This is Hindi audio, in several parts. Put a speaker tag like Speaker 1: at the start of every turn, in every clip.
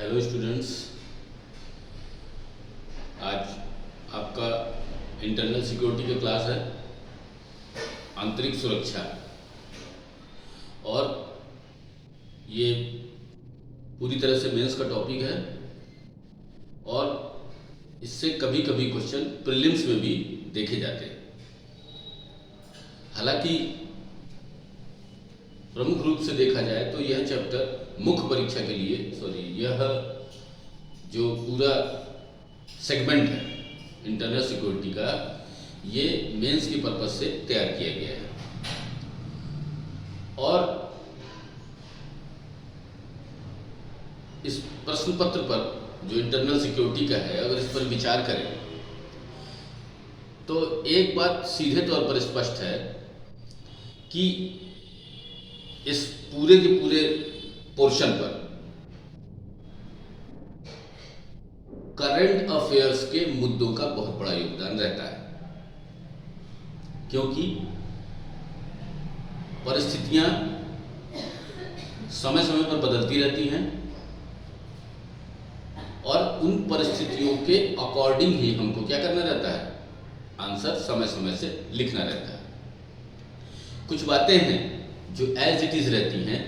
Speaker 1: हेलो स्टूडेंट्स, आज आपका इंटरनल सिक्योरिटी का क्लास है, आंतरिक सुरक्षा। और ये पूरी तरह से मेंस का टॉपिक है और इससे कभी कभी क्वेश्चन प्रीलिम्स में भी देखे जाते हैं। हालांकि प्रमुख रूप से देखा जाए तो यह चैप्टर मुख्य परीक्षा के लिए यह जो पूरा सेगमेंट है इंटरनल सिक्योरिटी का, ये मेंस के पर्पज से तैयार किया गया है। और इस प्रश्न पत्र पर जो इंटरनल सिक्योरिटी का है, अगर इस पर विचार करें तो एक बात सीधे तौर पर स्पष्ट है कि इस पूरे के पूरे पोर्शन पर करंट अफेयर्स के मुद्दों का बहुत बड़ा योगदान रहता है, क्योंकि परिस्थितियां समय समय पर बदलती रहती हैं और उन परिस्थितियों के अकॉर्डिंग ही हमको क्या करना रहता है, आंसर समय समय से लिखना रहता है। कुछ बातें हैं जो एज इट इज रहती हैं,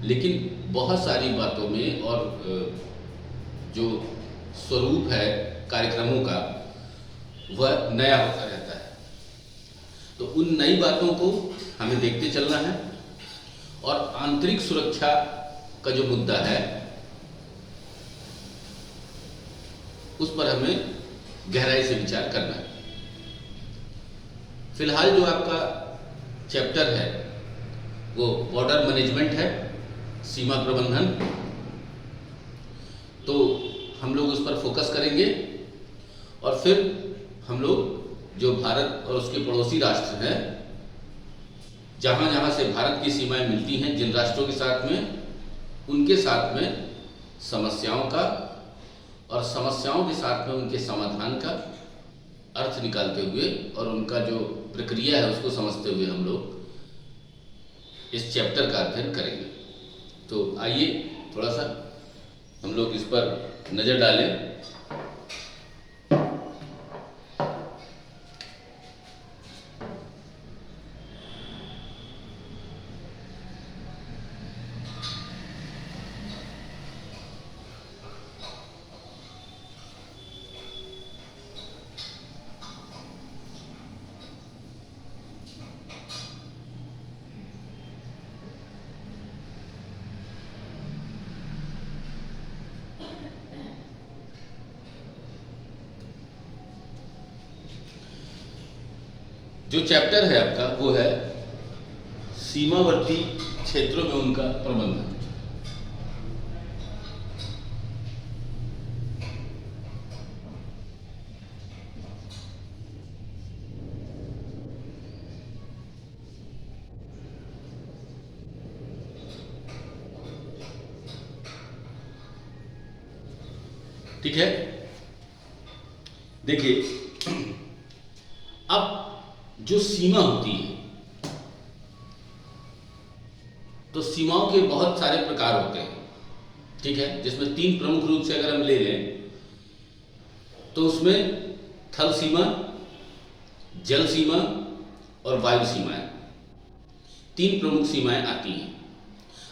Speaker 1: लेकिन बहुत सारी बातों में और जो स्वरूप है कार्यक्रमों का वह नया होता रहता है। तो उन नई बातों को हमें देखते चलना है और आंतरिक सुरक्षा का जो मुद्दा है उस पर हमें गहराई से विचार करना है। फिलहाल जो आपका चैप्टर है वो बॉर्डर मैनेजमेंट है, सीमा प्रबंधन। तो हम लोग उस पर फोकस करेंगे और फिर हम लोग जो भारत और उसके पड़ोसी राष्ट्र हैं, जहाँ जहाँ से भारत की सीमाएं मिलती हैं जिन राष्ट्रों के साथ में, उनके साथ में समस्याओं का और समस्याओं के साथ में उनके समाधान का अर्थ निकालते हुए और उनका जो प्रक्रिया है उसको समझते हुए हम लोग इस चैप्टर का अध्ययन करेंगे। तो आइए थोड़ा सा हम लोग इस पर नज़र डालें। जो चैप्टर है आपका वो है सीमावर्ती क्षेत्रों में उनका प्रबंधन। ठीक है, देखिए अब जो सीमा होती है तो सीमाओं के बहुत सारे प्रकार होते हैं, ठीक है, जिसमें तीन प्रमुख रूप से अगर हम ले लें तो उसमें थल सीमा, जल सीमा और वायु सीमाएं, तीन प्रमुख सीमाएं आती हैं।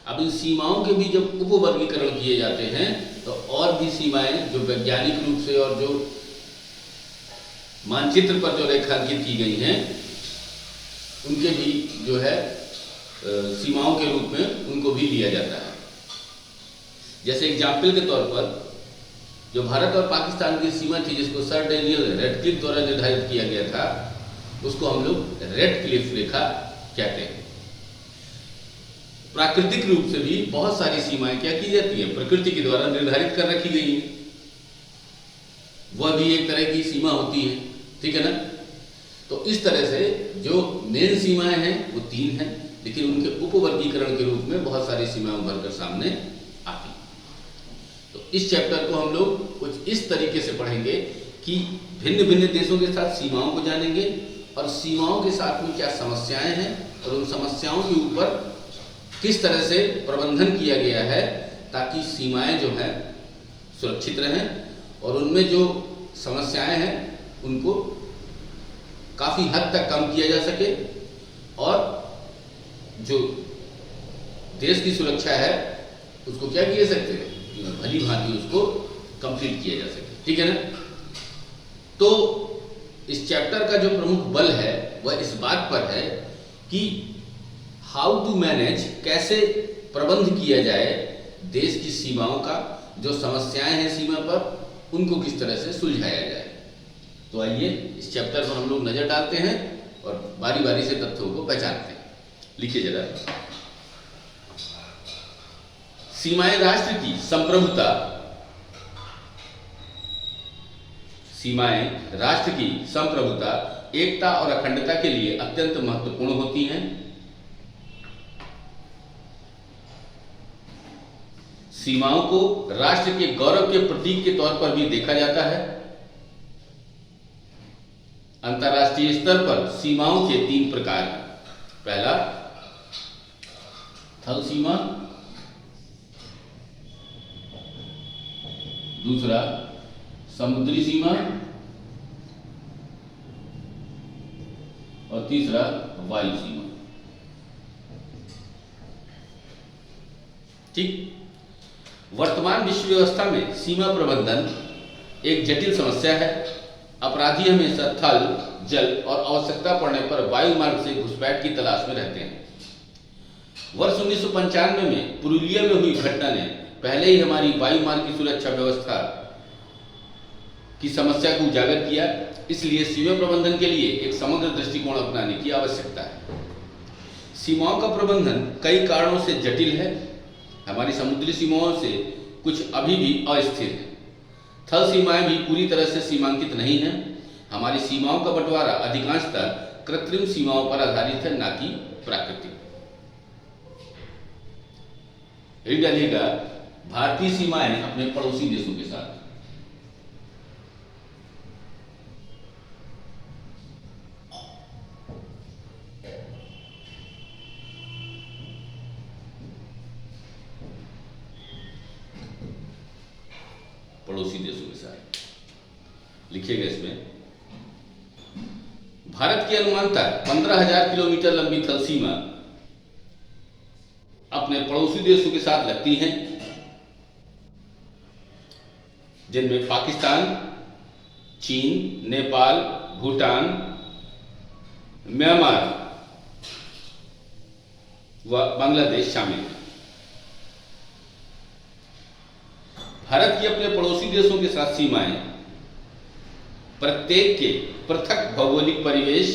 Speaker 1: अब इन सीमाओं के भी जब उपवर्गीकरण किए जाते हैं तो और भी सीमाएं जो वैज्ञानिक रूप से और जो मानचित्र पर जो रेखांकित की गई हैं उनके भी जो है सीमाओं के रूप में उनको भी लिया जाता है। जैसे एग्जाम्पल के तौर पर जो भारत और पाकिस्तान की सीमा थी, जिसको सर डेनियल रेडक्लिफ द्वारा निर्धारित किया गया था, उसको हम लोग रेडक्लिफ रेखा कहते हैं। प्राकृतिक रूप से भी बहुत सारी सीमाएं क्या की जाती हैं, प्रकृति के द्वारा निर्धारित कर रखी गई हैं, वह भी एक तरह की सीमा होती है, ठीक है ना। तो इस तरह से जो मेन सीमाएं हैं वो तीन हैं, लेकिन उनके उपवर्गीकरण के रूप में बहुत सारी सीमाएं उभर कर सामने आती हैं। तो इस चैप्टर को हम लोग कुछ इस तरीके से पढ़ेंगे कि भिन्न भिन्न देशों के साथ सीमाओं को जानेंगे और सीमाओं के साथ में क्या समस्याएं हैं और उन समस्याओं के ऊपर किस तरह से प्रबंधन किया गया है ताकि सीमाएं जो हैं सुरक्षित रहें और उनमें जो समस्याएं हैं उनको काफ़ी हद तक कम किया जा सके और जो देश की सुरक्षा है उसको क्या किया सकते हैं, भली भांति उसको कंप्लीट किया जा सके। ठीक है ना। तो इस चैप्टर का जो प्रमुख बल है वह इस बात पर है कि हाउ टू मैनेज, कैसे प्रबंध किया जाए देश की सीमाओं का, जो समस्याएं हैं सीमा पर उनको किस तरह से सुलझाया जाए। तो आइए इस चैप्टर पर हम लोग नजर डालते हैं और बारी बारी से तथ्यों को पहचानते हैं। लिखिए जरा। सीमाएं राष्ट्र की संप्रभुता, सीमाएं राष्ट्र की संप्रभुता, एकता और अखंडता के लिए अत्यंत महत्वपूर्ण होती हैं। सीमाओं को राष्ट्र के गौरव के प्रतीक के तौर पर भी देखा जाता है। अंतर्राष्ट्रीय स्तर पर सीमाओं के 3 प्रकार हैं। पहला थल सीमा, दूसरा समुद्री सीमा और तीसरा वायु सीमा। ठीक। वर्तमान विश्व व्यवस्था में सीमा प्रबंधन एक जटिल समस्या है। अपराधी हमेशा थल, जल और आवश्यकता पड़ने पर वायु मार्ग से घुसपैठ की तलाश में रहते हैं। वर्ष 1995 में पुरुलिया में हुई घटना ने पहले ही हमारी वायु मार्ग की सुरक्षा व्यवस्था की समस्या को उजागर किया। इसलिए सीमा प्रबंधन के लिए एक समग्र दृष्टिकोण अपनाने की आवश्यकता है। सीमाओं का प्रबंधन कई कारणों से जटिल है। हमारी समुद्री सीमाओं से कुछ अभी भी अस्थिर है। थल सीमाएं भी पूरी तरह से सीमांकित नहीं हैं। हमारी सीमाओं का बंटवारा अधिकांशतः कृत्रिम सीमाओं पर आधारित है, ना कि प्राकृतिक। डालिएगा भारतीय सीमाएं अपने पड़ोसी देशों के साथ। पड़ोसी देशों के साथ लिखिएगा इसमें। भारत की अनुमानतः 15,000 किलोमीटर लंबी थल सीमा अपने पड़ोसी देशों के साथ लगती हैं, जिनमें पाकिस्तान, चीन, नेपाल, भूटान, म्यांमार व बांग्लादेश शामिल हैं। भारत की अपने पड़ोसी देशों के साथ सीमाएं प्रत्येक के पृथक भौगोलिक परिवेश,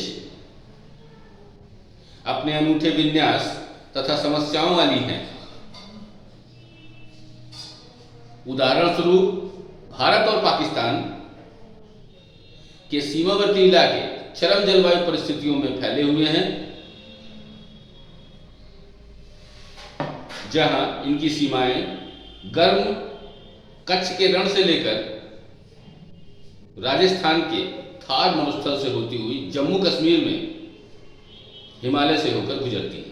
Speaker 1: अपने अनूठे विन्यास तथा समस्याओं वाली हैं। उदाहरण स्वरूप भारत और पाकिस्तान के सीमावर्ती इलाके चरम जलवायु परिस्थितियों में फैले हुए हैं, जहां इनकी सीमाएं गर्म कच्छ के रण से लेकर राजस्थान के थार मरुस्थल से होती हुई जम्मू कश्मीर में हिमालय से होकर गुजरती है।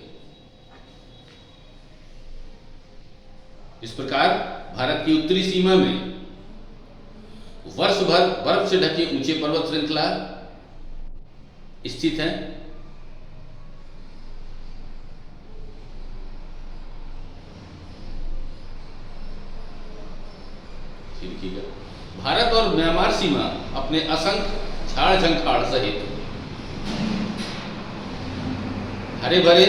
Speaker 1: इस प्रकार भारत की उत्तरी सीमा में वर्ष भर बर्फ से ढके ऊंचे पर्वत श्रृंखला स्थित है। भारत और म्यांमार सीमा अपने असंख्य झाड़ झंखाड़ सहित हरे भरे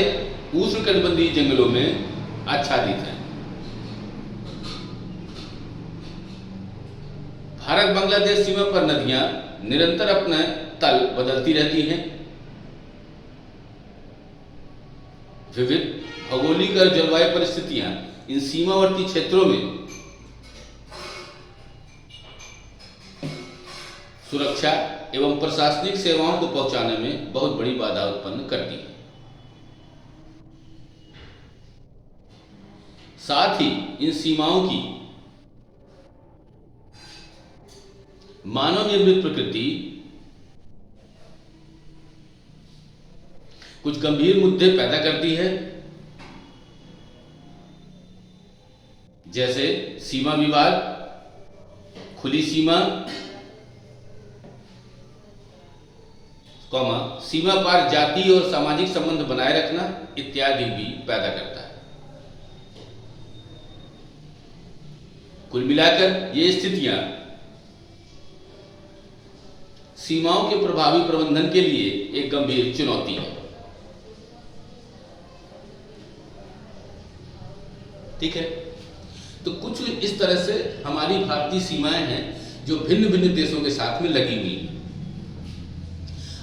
Speaker 1: उष्णकटिबंधीय जंगलों में आच्छादित है। भारत बांग्लादेश सीमा पर नदियां निरंतर अपना तल बदलती रहती हैं। विविध भौगोलिक और जलवायु परिस्थितियां इन सीमावर्ती क्षेत्रों में सुरक्षा एवं प्रशासनिक सेवाओं को पहुंचाने में बहुत बड़ी बाधा उत्पन्न करती है। साथ ही इन सीमाओं की मानव निर्मित प्रकृति कुछ गंभीर मुद्दे पैदा करती है, जैसे सीमा विवाद, खुली सीमा, सीमा पार जाति और सामाजिक संबंध बनाए रखना इत्यादि भी पैदा करता है। कुल मिलाकर ये स्थितियां सीमाओं के प्रभावी प्रबंधन के लिए एक गंभीर चुनौती है। ठीक है, तो कुछ इस तरह से हमारी भारतीय सीमाएं हैं जो भिन्न भिन्न देशों के साथ में लगी हुई हैं।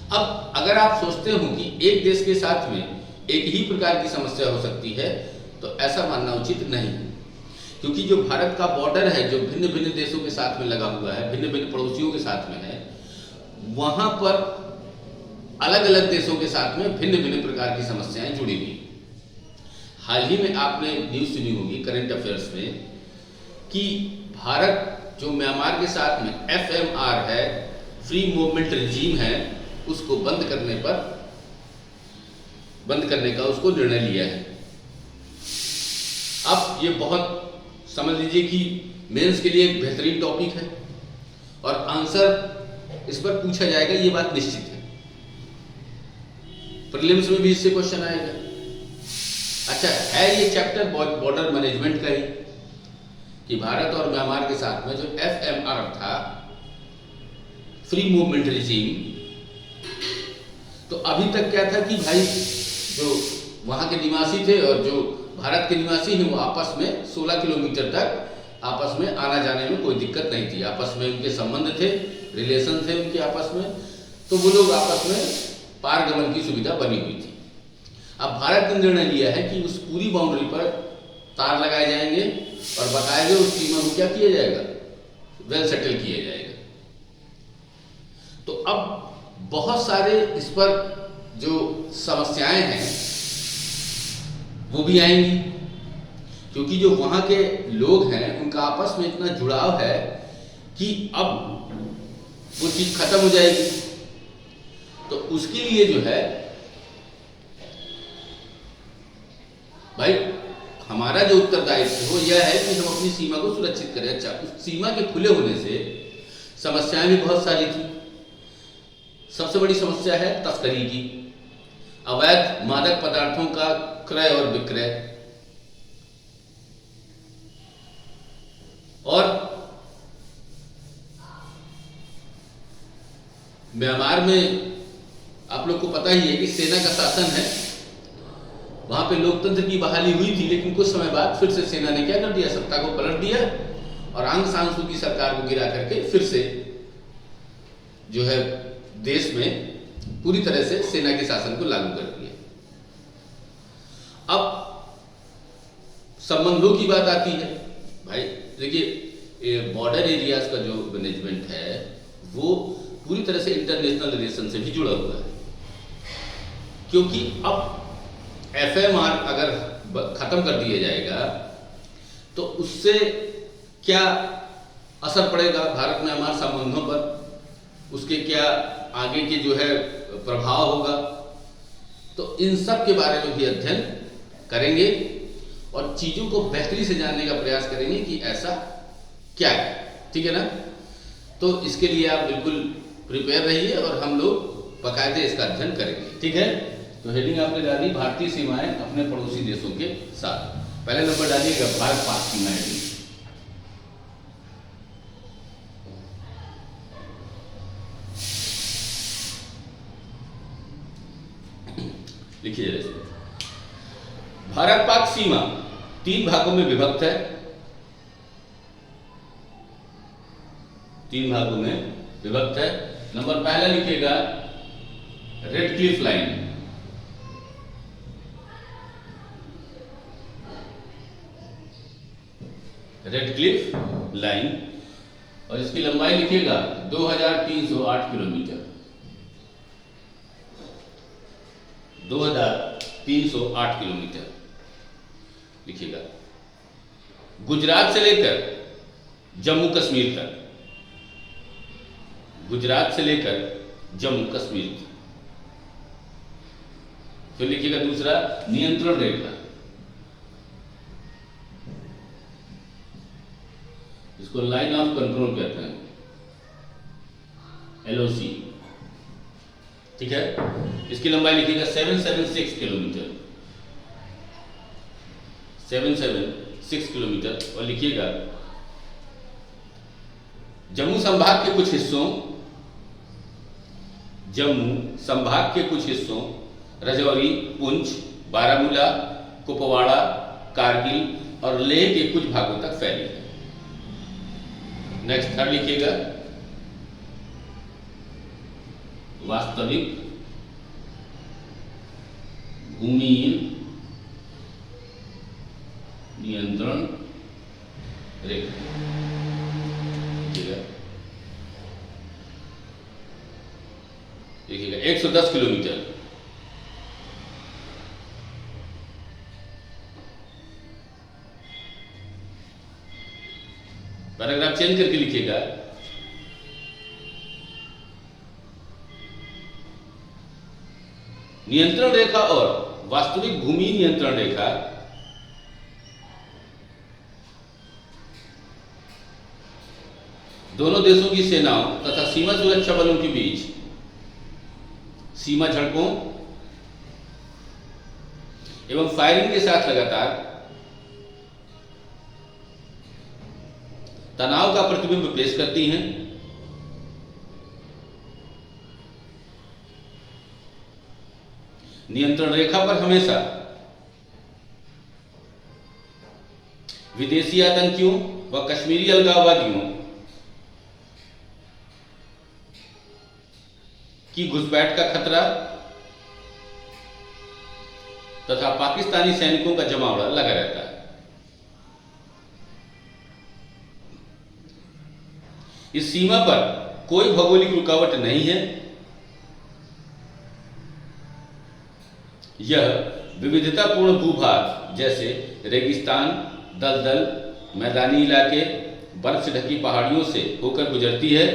Speaker 1: अब अगर आप सोचते हो कि एक देश के साथ में एक ही प्रकार की समस्या हो सकती है, तो ऐसा मानना उचित नहीं है, क्योंकि जो भारत का बॉर्डर है जो भिन्न भिन्न देशों के साथ में लगा हुआ है, भिन्न भिन्न पड़ोसियों के साथ में है, वहां पर अलग अलग देशों के साथ में भिन्न भिन्न प्रकार की समस्याएं जुड़ी हुई। हाल ही में आपने न्यूज़ सुनी होगी करंट अफेयर्स में कि भारत जो म्यांमार के साथ में FMR है, फ्री मूवमेंट रिजीम है, उसको बंद करने का उसको निर्णय लिया है। अब ये बहुत समझ लीजिए कि मेंस के लिए एक बेहतरीन टॉपिक है और आंसर इस पर पूछा जाएगा, ये बात निश्चित है। प्रीलिम्स में भी इससे क्वेश्चन आएगा। अच्छा, है ये चैप्टर बॉर्डर मैनेजमेंट का ही कि भारत और म्यांमार के साथ में जो FMR था, फ्री मूवमेंट रिजीम, तो अभी तक क्या था कि भाई जो वहाँ के निवासी थे और जो भारत के निवासी हैं वो आपस में 16 किलोमीटर तक आपस में आना जाने में कोई दिक्कत नहीं थी। आपस में उनके संबंध थे, रिलेशन थे उनके आपस में, तो वो लोग आपस में पारगमन की सुविधा बनी हुई थी। अब भारत ने निर्णय लिया है कि उस पूरी बाउंड्री पर तार लगाए जाएंगे और बताएंगे उस सीमा को क्या किया जाएगा, वेल सेटल किया जाएगा। तो अब बहुत सारे इस पर जो समस्याएं हैं वो भी आएंगी, क्योंकि जो वहां के लोग हैं उनका आपस में इतना जुड़ाव है कि अब वो चीज खत्म हो जाएगी। तो उसके लिए जो है भाई हमारा जो उत्तरदायित्व है वो यह है कि हम अपनी सीमा को सुरक्षित करें। अच्छा, उस सीमा के खुले होने से समस्याएं भी बहुत सारी थी। सबसे बड़ी समस्या है तस्करी की, अवैध मादक पदार्थों का क्रय और विक्रय, और म्यांमार में आप लोग को पता ही है कि सेना का शासन है, वहां पे लोकतंत्र की बहाली हुई थी, लेकिन कुछ समय बाद फिर से सेना ने क्या कर दिया, सत्ता को पलट दिया और आंग सान सू की सरकार को गिरा करके फिर से जो है देश में पूरी तरह से सेना के शासन को लागू कर दिया। अब संबंधों की बात आती है। भाई देखिए, बॉर्डर एरियाज का जो मैनेजमेंट है वो पूरी तरह से इंटरनेशनल रिलेशन से भी जुड़ा हुआ है, क्योंकि अब FMR अगर खत्म कर दिया जाएगा तो उससे क्या असर पड़ेगा भारत म्यांमार संबंधों पर, उसके क्या आगे के जो है प्रभाव होगा, तो इन सब के बारे में भी अध्ययन करेंगे और चीजों को बेहतरी से जानने का प्रयास करेंगे कि ऐसा क्या है। ठीक है ना? तो इसके लिए आप बिल्कुल प्रिपेयर रहिए और हम लोग बाकायदे इसका अध्ययन करेंगे। ठीक है, तो हेडिंग आपने डाली भारतीय सीमाएं अपने पड़ोसी देशों के साथ। पहले नंबर डालिएगा भारत पाक सीमाएं। लिखिए, भारत पाक सीमा 3 भागों में विभक्त है। 3 भागों में विभक्त है। नंबर पहला लिखिएगा red Cliff line. Red Cliff line, और इसकी लंबाई लिखिएगा 2308 किलोमीटर। 2308 किलोमीटर लिखिएगा। गुजरात से लेकर जम्मू कश्मीर तक, गुजरात से लेकर जम्मू कश्मीर तक। फिर लिखिएगा दूसरा नियंत्रण रेखा, इसको इसको लाइन ऑफ कंट्रोल कहते हैं, LOC। ठीक है, इसकी लंबाई लिखिएगा 776 किलोमीटर, 776 किलोमीटर। और लिखिएगा जम्मू संभाग के कुछ हिस्सों, जम्मू संभाग के कुछ हिस्सों राजौरी, पुंछ, बारामूला, कुपवाड़ा, कारगिल और लेह के कुछ भागों तक फैली है। नेक्स्ट थर्ड लिखिएगा वास्तविक भूमि नियंत्रण रेखा, देखिएगा 110 किलोमीटर। पैराग्राफ चेंज करके लिखिएगा नियंत्रण रेखा और वास्तविक भूमि नियंत्रण रेखा दोनों देशों की सेनाओं तथा सीमा सुरक्षा बलों के बीच सीमा झड़पों एवं फायरिंग के साथ लगातार तनाव का प्रतिबिंब पेश करती हैं। नियंत्रण रेखा पर हमेशा विदेशी आतंकियों व कश्मीरी अलगाववादियों की घुसपैठ का खतरा तथा पाकिस्तानी सैनिकों का जमावड़ा लगा रहता है। इस सीमा पर कोई भौगोलिक रुकावट नहीं है। यह विविधतापूर्ण भूभाग जैसे रेगिस्तान, दलदल, मैदानी इलाके, बर्फ से ढकी पहाड़ियों से होकर गुजरती है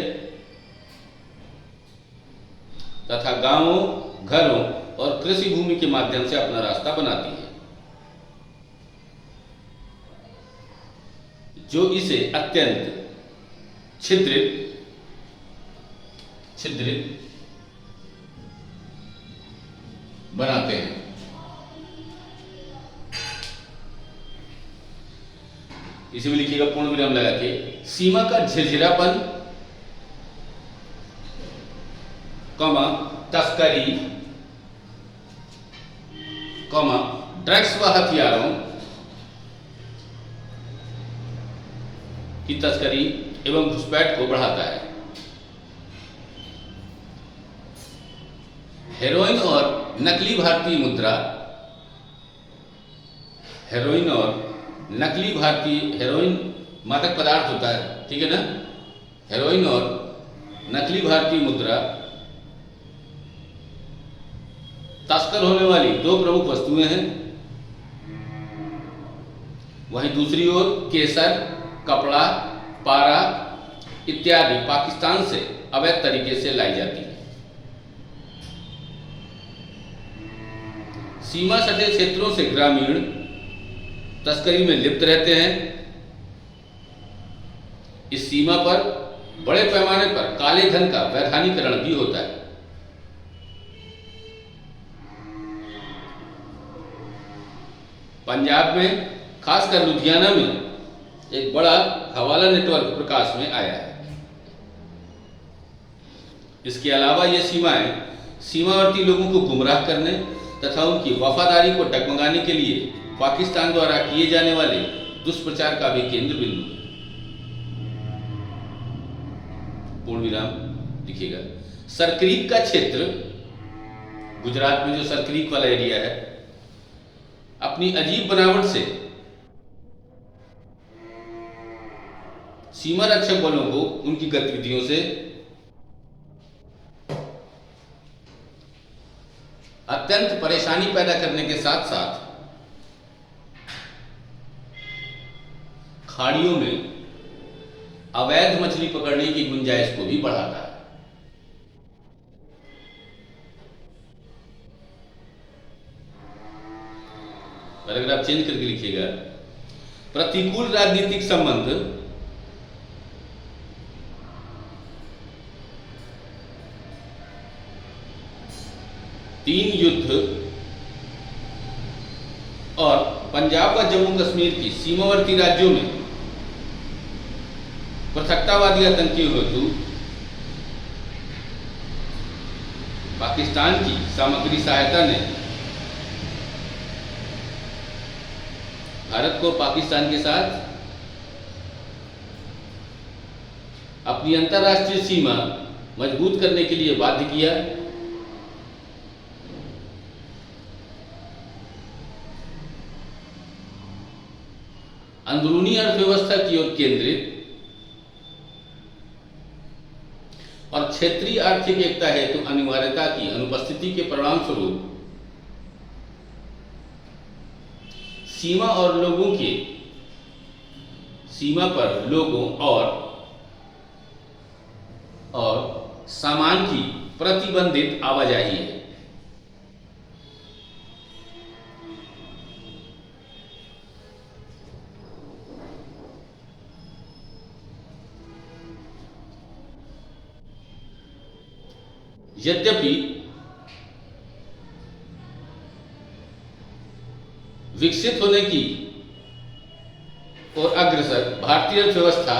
Speaker 1: तथा गांवों, घरों और कृषि भूमि के माध्यम से अपना रास्ता बनाती है, जो इसे अत्यंत छिद्रित बनाते हैं। इसे भी लिखिएगा पूर्ण विराम लगा के। सीमा का झिरझिरापन, तस्करी, ड्रग्स व हथियारों की तस्करी एवं घुसपैठ को बढ़ाता है। हेरोइन और नकली भारतीय मुद्रा, हेरोइन मादक पदार्थ होता है, ठीक है ना। हेरोइन और नकली भारतीय मुद्रा तस्कर होने वाली दो प्रमुख वस्तुएं हैं। वहीं दूसरी ओर केसर, कपड़ा, पारा इत्यादि पाकिस्तान से अवैध तरीके से लाई जाती है। सीमा सटे क्षेत्रों से ग्रामीण तस्करी में लिप्त रहते हैं। इस सीमा पर बड़े पैमाने पर काले धन का वैधानिकरण भी होता है। पंजाब में, खासकर लुधियाना में एक बड़ा हवाला नेटवर्क प्रकाश में आया है। इसके अलावा ये सीमाएं सीमावर्ती लोगों को गुमराह करने तथा उनकी वफादारी को डगमगाने के लिए पाकिस्तान द्वारा किए जाने वाले दुष्प्रचार का भी केंद्र बिंदु है। पूर्ण विराम लिखिएगा। सरक्रीक का क्षेत्र, गुजरात में जो सरक्रीक वाला एरिया है, अपनी अजीब बनावट से सीमा रक्षक बलों को उनकी गतिविधियों से अत्यंत परेशानी पैदा करने के साथ साथ खाड़ियों में अवैध मछली पकड़ने की गुंजाइश को भी बढ़ाता है। पैराग्राफ चेंज करके लिखिएगा। प्रतिकूल राजनीतिक संबंध 3 युद्ध और पंजाब व जम्मू कश्मीर की सीमावर्ती राज्यों में पृथकतावादी आतंकियों हेतु पाकिस्तान की सामग्री सहायता ने भारत को पाकिस्तान के साथ अपनी अंतर्राष्ट्रीय सीमा मजबूत करने के लिए बाध्य किया। अंदरूनी अर्थव्यवस्था की ओर केंद्रित और क्षेत्रीय आर्थिक एकता हेतु अनिवार्यता की अनुपस्थिति के परिणाम स्वरूप सीमा पर लोगों और सामान की प्रतिबंधित आवाजाही है। यद्यपि विकसित होने की ओर अग्रसर भारतीय अर्थव्यवस्था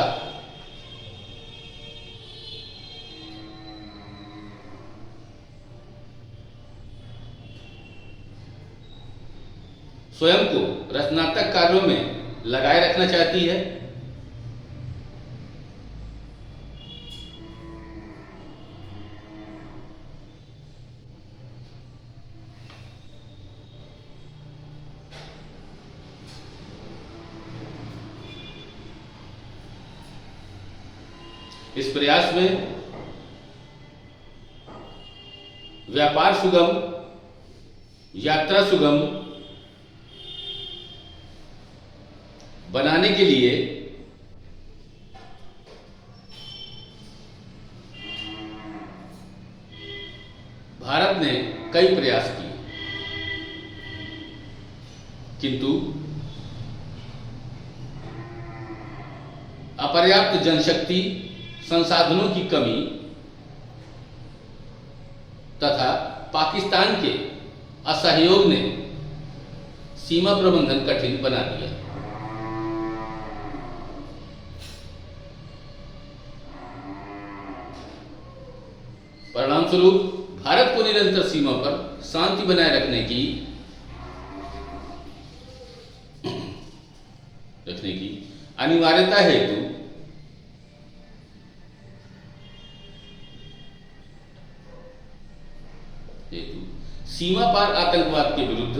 Speaker 1: स्वयं को रचनात्मक कार्यों में लगाए रखना चाहती है, इस प्रयास में व्यापार सुगम, यात्रा सुगम बनाने के लिए भारत ने कई प्रयास किए, किंतु अपर्याप्त जनशक्ति, संसाधनों की कमी तथा पाकिस्तान के असहयोग ने सीमा प्रबंधन कठिन बना दिया। परिणाम स्वरूप भारत को निरंतर सीमा पर शांति बनाए रखने की अनिवार्यता हेतु सीमा पार आतंकवाद के विरुद्ध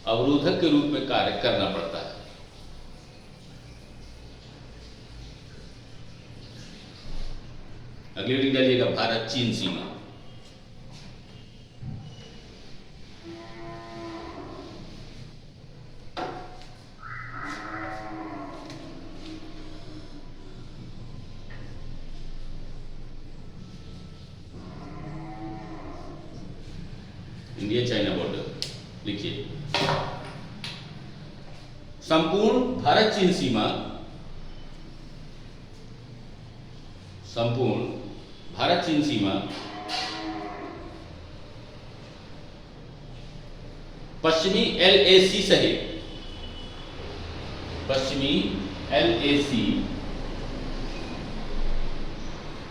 Speaker 1: अवरोधक के रूप में कार्य करना पड़ता है। अगली रीडिंग डालिएगा, भारत चीन सीमा। इंडिया चाइना बॉर्डर लिखिए। संपूर्ण भारत चीन सीमा पश्चिमी LAC सहित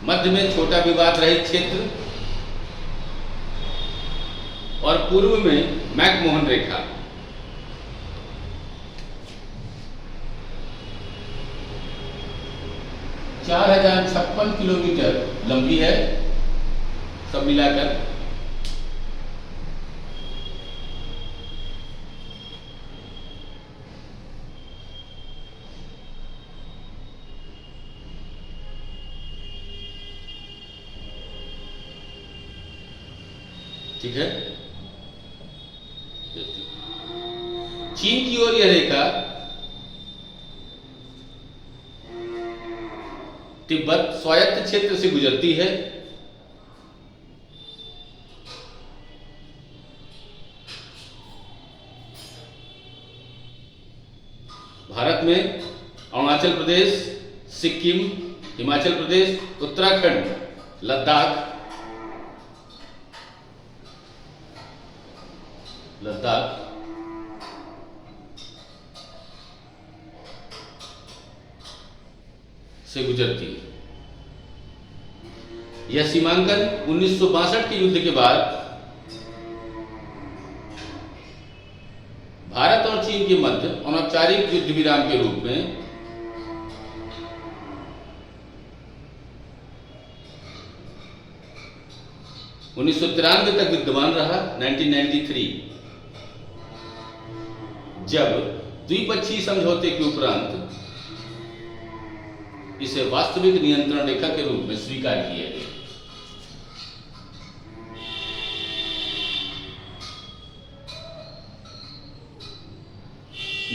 Speaker 1: मध्य में छोटा विवाद रहित क्षेत्र और पूर्व में मैकमोहन रेखा, चार 4056 किलोमीटर लंबी है सब मिलाकर। ठीक है। चीन की ओर यह रेखा तिब्बत स्वायत्त क्षेत्र से गुजरती है। भारत में अरुणाचल प्रदेश, सिक्किम, हिमाचल प्रदेश, उत्तराखंड, लद्दाख से गुजरती है। यह सीमांकन 1962 के युद्ध के बाद भारत और चीन के मध्य अनौपचारिक युद्ध विराम के रूप में 1993 तक विद्यमान रहा। 1993 जब द्विपक्षीय समझौते के उपरांत इसे वास्तविक नियंत्रण रेखा के रूप में स्वीकार किया गया।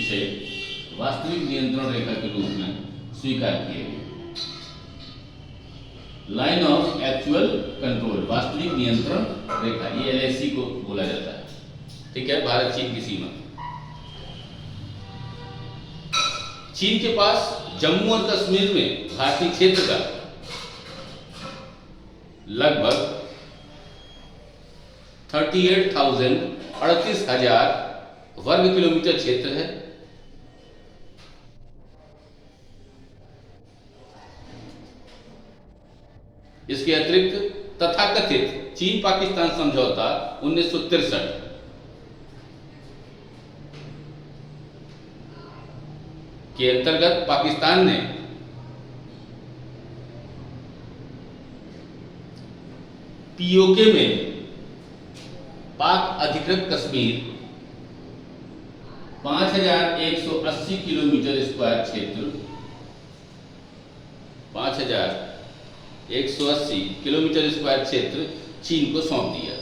Speaker 1: इसे वास्तविक नियंत्रण रेखा के रूप में स्वीकार किया गया। लाइन ऑफ एक्चुअल कंट्रोल, वास्तविक नियंत्रण रेखा, ये LAC को बोला जाता है। ठीक है, भारत चीन की सीमा। चीन के पास जम्मू और कश्मीर में भारतीय क्षेत्र का लगभग 38,000 वर्ग किलोमीटर क्षेत्र है। इसके अतिरिक्त तथाकथित चीन पाकिस्तान समझौता 1963 के अंतर्गत पाकिस्तान ने POK में पाक अधिकृत कश्मीर 5,180 किलोमीटर स्क्वायर क्षेत्र 5,180 किलोमीटर स्क्वायर क्षेत्र चीन को सौंप दिया।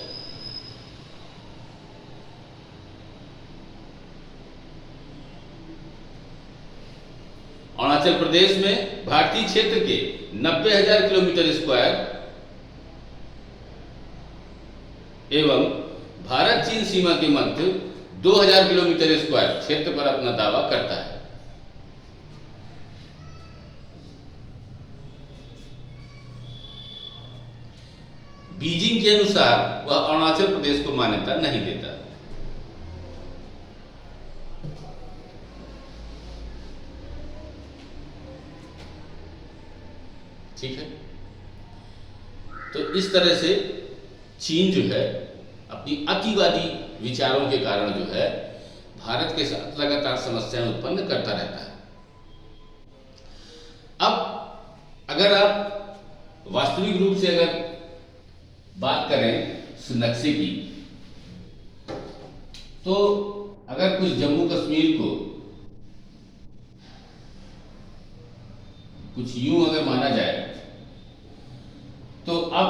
Speaker 1: अरुणाचल प्रदेश में भारतीय क्षेत्र के 90,000 किलोमीटर स्क्वायर एवं भारत चीन सीमा के मध्य 2,000 किलोमीटर स्क्वायर क्षेत्र पर अपना दावा करता है। बीजिंग के अनुसार वह अरुणाचल प्रदेश को मान्यता नहीं देता। ठीक है, तो इस तरह से चीन जो है अपनी अतिवादी विचारों के कारण जो है भारत के साथ लगातार समस्याएं उत्पन्न करता रहता है। अब अगर आप वास्तविक रूप से अगर बात करें इस नक्शे की, तो अगर कुछ जम्मू कश्मीर को कुछ यूं अगर माना जाए, तो अब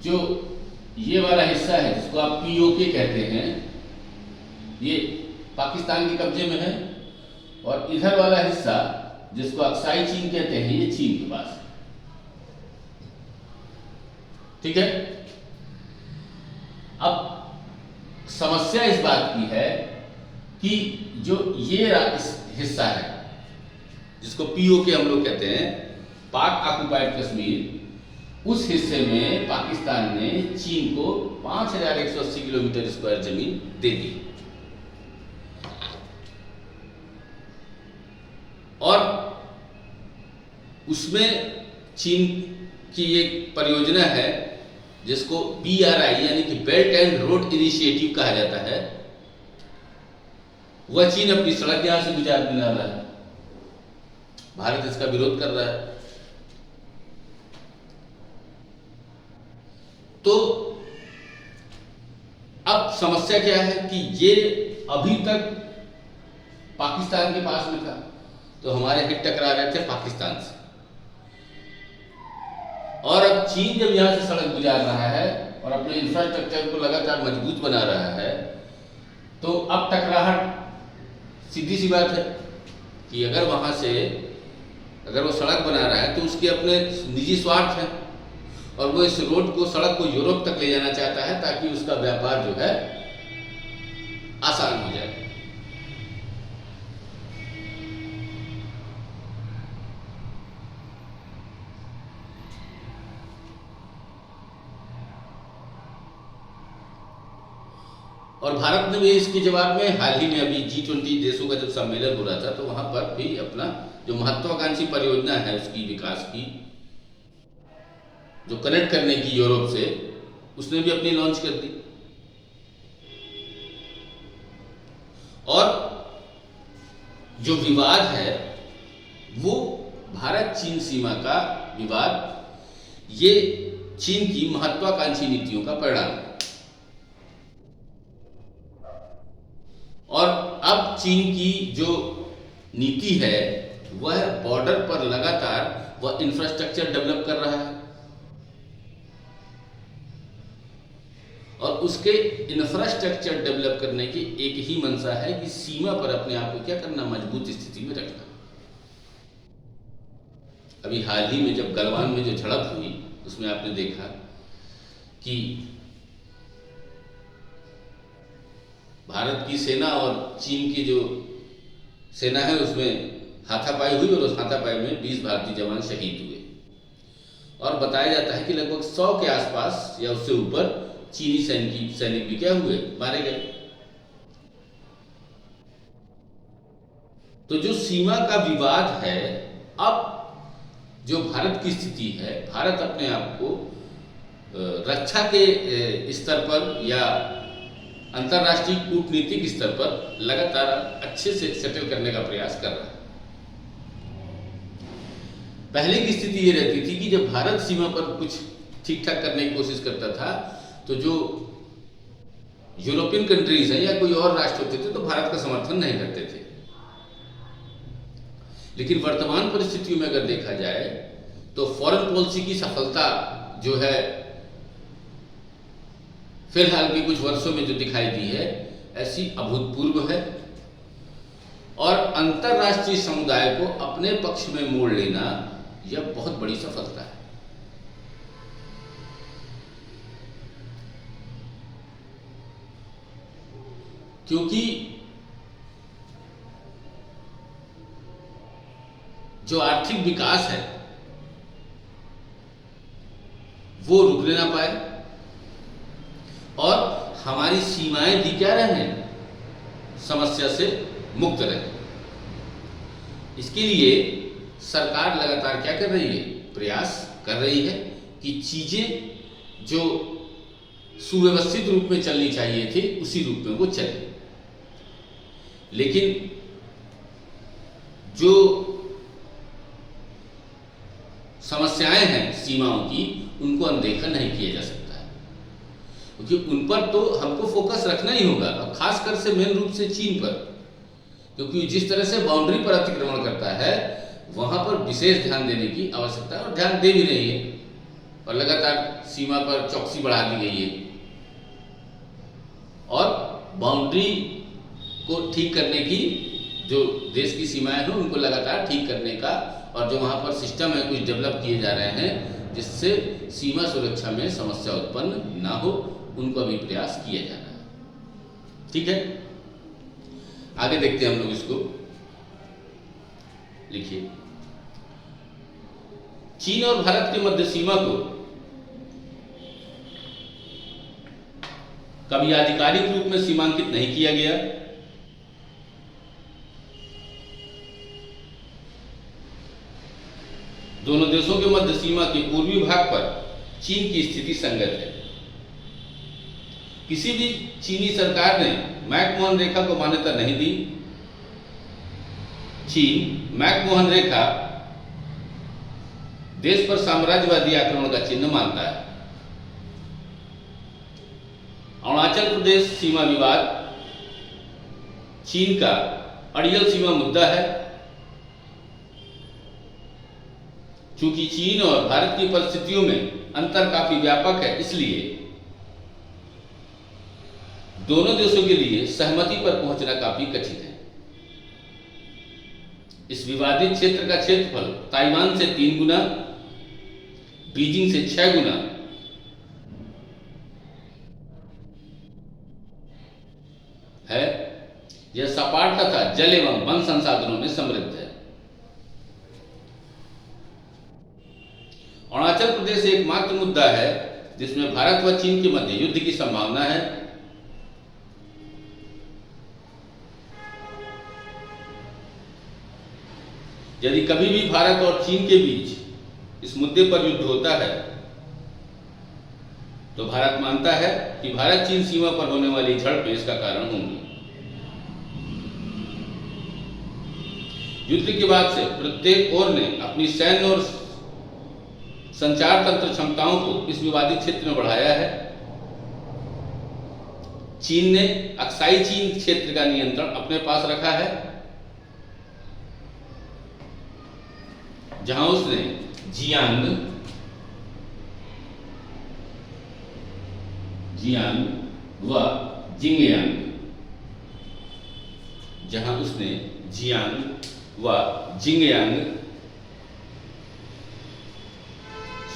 Speaker 1: जो ये वाला हिस्सा है जिसको आप POK कहते हैं, ये पाकिस्तान के कब्जे में है, और इधर वाला हिस्सा जिसको अक्साई चीन कहते हैं, ये चीन के पास है। ठीक है, अब समस्या इस बात की है कि जो ये हिस्सा है जिसको POK हम लोग कहते हैं, पाक ऑक्युपाइड कश्मीर, उस हिस्से में पाकिस्तान ने चीन को 5,180 किलोमीटर स्क्वायर जमीन दे दी, और उसमें चीन की एक परियोजना है जिसको BRI यानी कि बेल्ट एंड रोड इनिशिएटिव कहा जाता है। वह चीन अपनी सड़क यहां से गुजरात बना रहा है, भारत इसका विरोध कर रहा है। तो अब समस्या क्या है कि ये अभी तक पाकिस्तान के पास में था, तो हमारे हित टकरा रहे थे पाकिस्तान से, और अब चीन जब यहां से सड़क गुजार रहा है और अपने इंफ्रास्ट्रक्चर को लगातार मजबूत बना रहा है, तो अब टकराहट सीधी सी बात है कि अगर वहां से अगर वो सड़क बना रहा है तो उसके अपने निजी स्वार्थ है, और वो इस रोड को, सड़क को यूरोप तक ले जाना चाहता है ताकि उसका व्यापार जो है आसान हो जाए। और भारत ने भी इसके जवाब में हाल ही में अभी G20 देशों का जब सम्मेलन हो रहा था तो वहां पर भी अपना जो महत्वाकांक्षी परियोजना है उसकी विकास की, जो कनेक्ट करने की यूरोप से, उसने भी अपनी लॉन्च कर दी। और जो विवाद है वो भारत चीन सीमा का विवाद, ये चीन की महत्वाकांक्षी नीतियों का परिणाम है। और अब चीन की जो नीति है वह बॉर्डर पर लगातार वह इंफ्रास्ट्रक्चर डेवलप कर रहा है और उसके इंफ्रास्ट्रक्चर डेवलप करने की एक ही मंशा है कि सीमा पर अपने आप को क्या करना, मजबूत स्थिति में रखना। अभी हाल ही में जब गलवान में जो झड़प हुई उसमें आपने देखा कि भारत की सेना और चीन की जो सेना है उसमें हाथापाई हुई और उस हाथापाई में 20 भारतीय जवान शहीद हुए और बताया जाता है कि लगभग 100 के आसपास या उससे ऊपर चीनी सैनिक भी क्या हुए, मारे गए। तो जो सीमा का विवाद है, अब जो भारत की स्थिति है, भारत अपने आप को रक्षा के स्तर पर या अंतर्राष्ट्रीय कूटनीतिक स्तर पर लगातार अच्छे से सेटल करने का प्रयास कर रहा है। पहले की स्थिति ये रहती थी कि जब भारत सीमा पर कुछ ठीक ठाक करने की कोशिश करता था तो जो यूरोपियन कंट्रीज हैं या कोई और राष्ट्र होते थे तो भारत का समर्थन नहीं करते थे। लेकिन वर्तमान परिस्थितियों में अगर देखा जाए तो फॉरेन पॉलिसी की सफलता जो है फिलहाल के कुछ वर्षों में जो दिखाई दी है ऐसी अभूतपूर्व है और अंतर्राष्ट्रीय समुदाय को अपने पक्ष में मोड़ लेना यह बहुत बड़ी सफलता है। क्योंकि जो आर्थिक विकास है वो रुकने ना पाए और हमारी सीमाएं भी क्या रहे, समस्या से मुक्त रहे। इसके लिए सरकार लगातार क्या कर रही है, प्रयास कर रही है कि चीजें जो सुव्यवस्थित रूप में चलनी चाहिए थी उसी रूप में वो चले। लेकिन जो समस्याएं हैं सीमाओं की उनको अनदेखा नहीं किया जा सकता है, क्योंकि उन पर तो हमको फोकस रखना ही होगा, और खासकर से मेन रूप से चीन पर, क्योंकि जिस तरह से बाउंड्री पर अतिक्रमण करता है वहां पर विशेष ध्यान देने की आवश्यकता है और ध्यान दे भी रही है और लगातार सीमा पर चौकसी बढ़ा दी गई है और बाउंड्री को ठीक करने की जो देश की सीमाएं हैं उनको लगातार ठीक करने का और जो वहाँ पर सिस्टम है कुछ डेवलप किए जा रहे हैं जिससे सीमा सुरक्षा में समस्या उत्पन्न ना हो, उनको अभी प्रयास किया जा रहा है। ठीक है, आगे देखते हैं हम लोग इसको। लिखिए, चीन और भारत के मध्य सीमा को कभी आधिकारिक रूप में सीमांकित नहीं किया गया। दोनों देशों के मध्य सीमा के पूर्वी भाग पर चीन की स्थिति संगत है। किसी भी चीनी सरकार ने मैकमोहन रेखा को मान्यता नहीं दी। चीन मैकमोहन रेखा देश पर साम्राज्यवादी आक्रमण का चिन्ह मानता है। अरुणाचल प्रदेश सीमा विवाद चीन का अड़ियल सीमा मुद्दा है। चूंकि चीन और भारत की परिस्थितियों में अंतर काफी व्यापक है, इसलिए दोनों देशों के लिए सहमति पर पहुंचना काफी कठिन है। इस विवादित क्षेत्र का क्षेत्रफल ताइवान से 3 गुना, बीजिंग से 6 गुना है। यह सपाट तथा जल एवं वन संसाधनों में समृद्ध है। अरुणाचल प्रदेश एकमात्र मुद्दा है जिसमें भारत व चीन के मध्य युद्ध की संभावना है। यदि कभी भी भारत और चीन के बीच इस मुद्दे पर युद्ध होता है तो भारत मानता है कि भारत चीन सीमा पर होने वाली झड़पें इसका कारण होंगी। युद्ध के बाद से प्रत्येक ओर ने अपनी सैन्य और संचार तंत्र क्षमताओं को इस विवादित क्षेत्र में बढ़ाया है। चीन ने अक्साई चीन क्षेत्र का नियंत्रण अपने पास रखा है, जहां उसने जियांग व जिंगयांग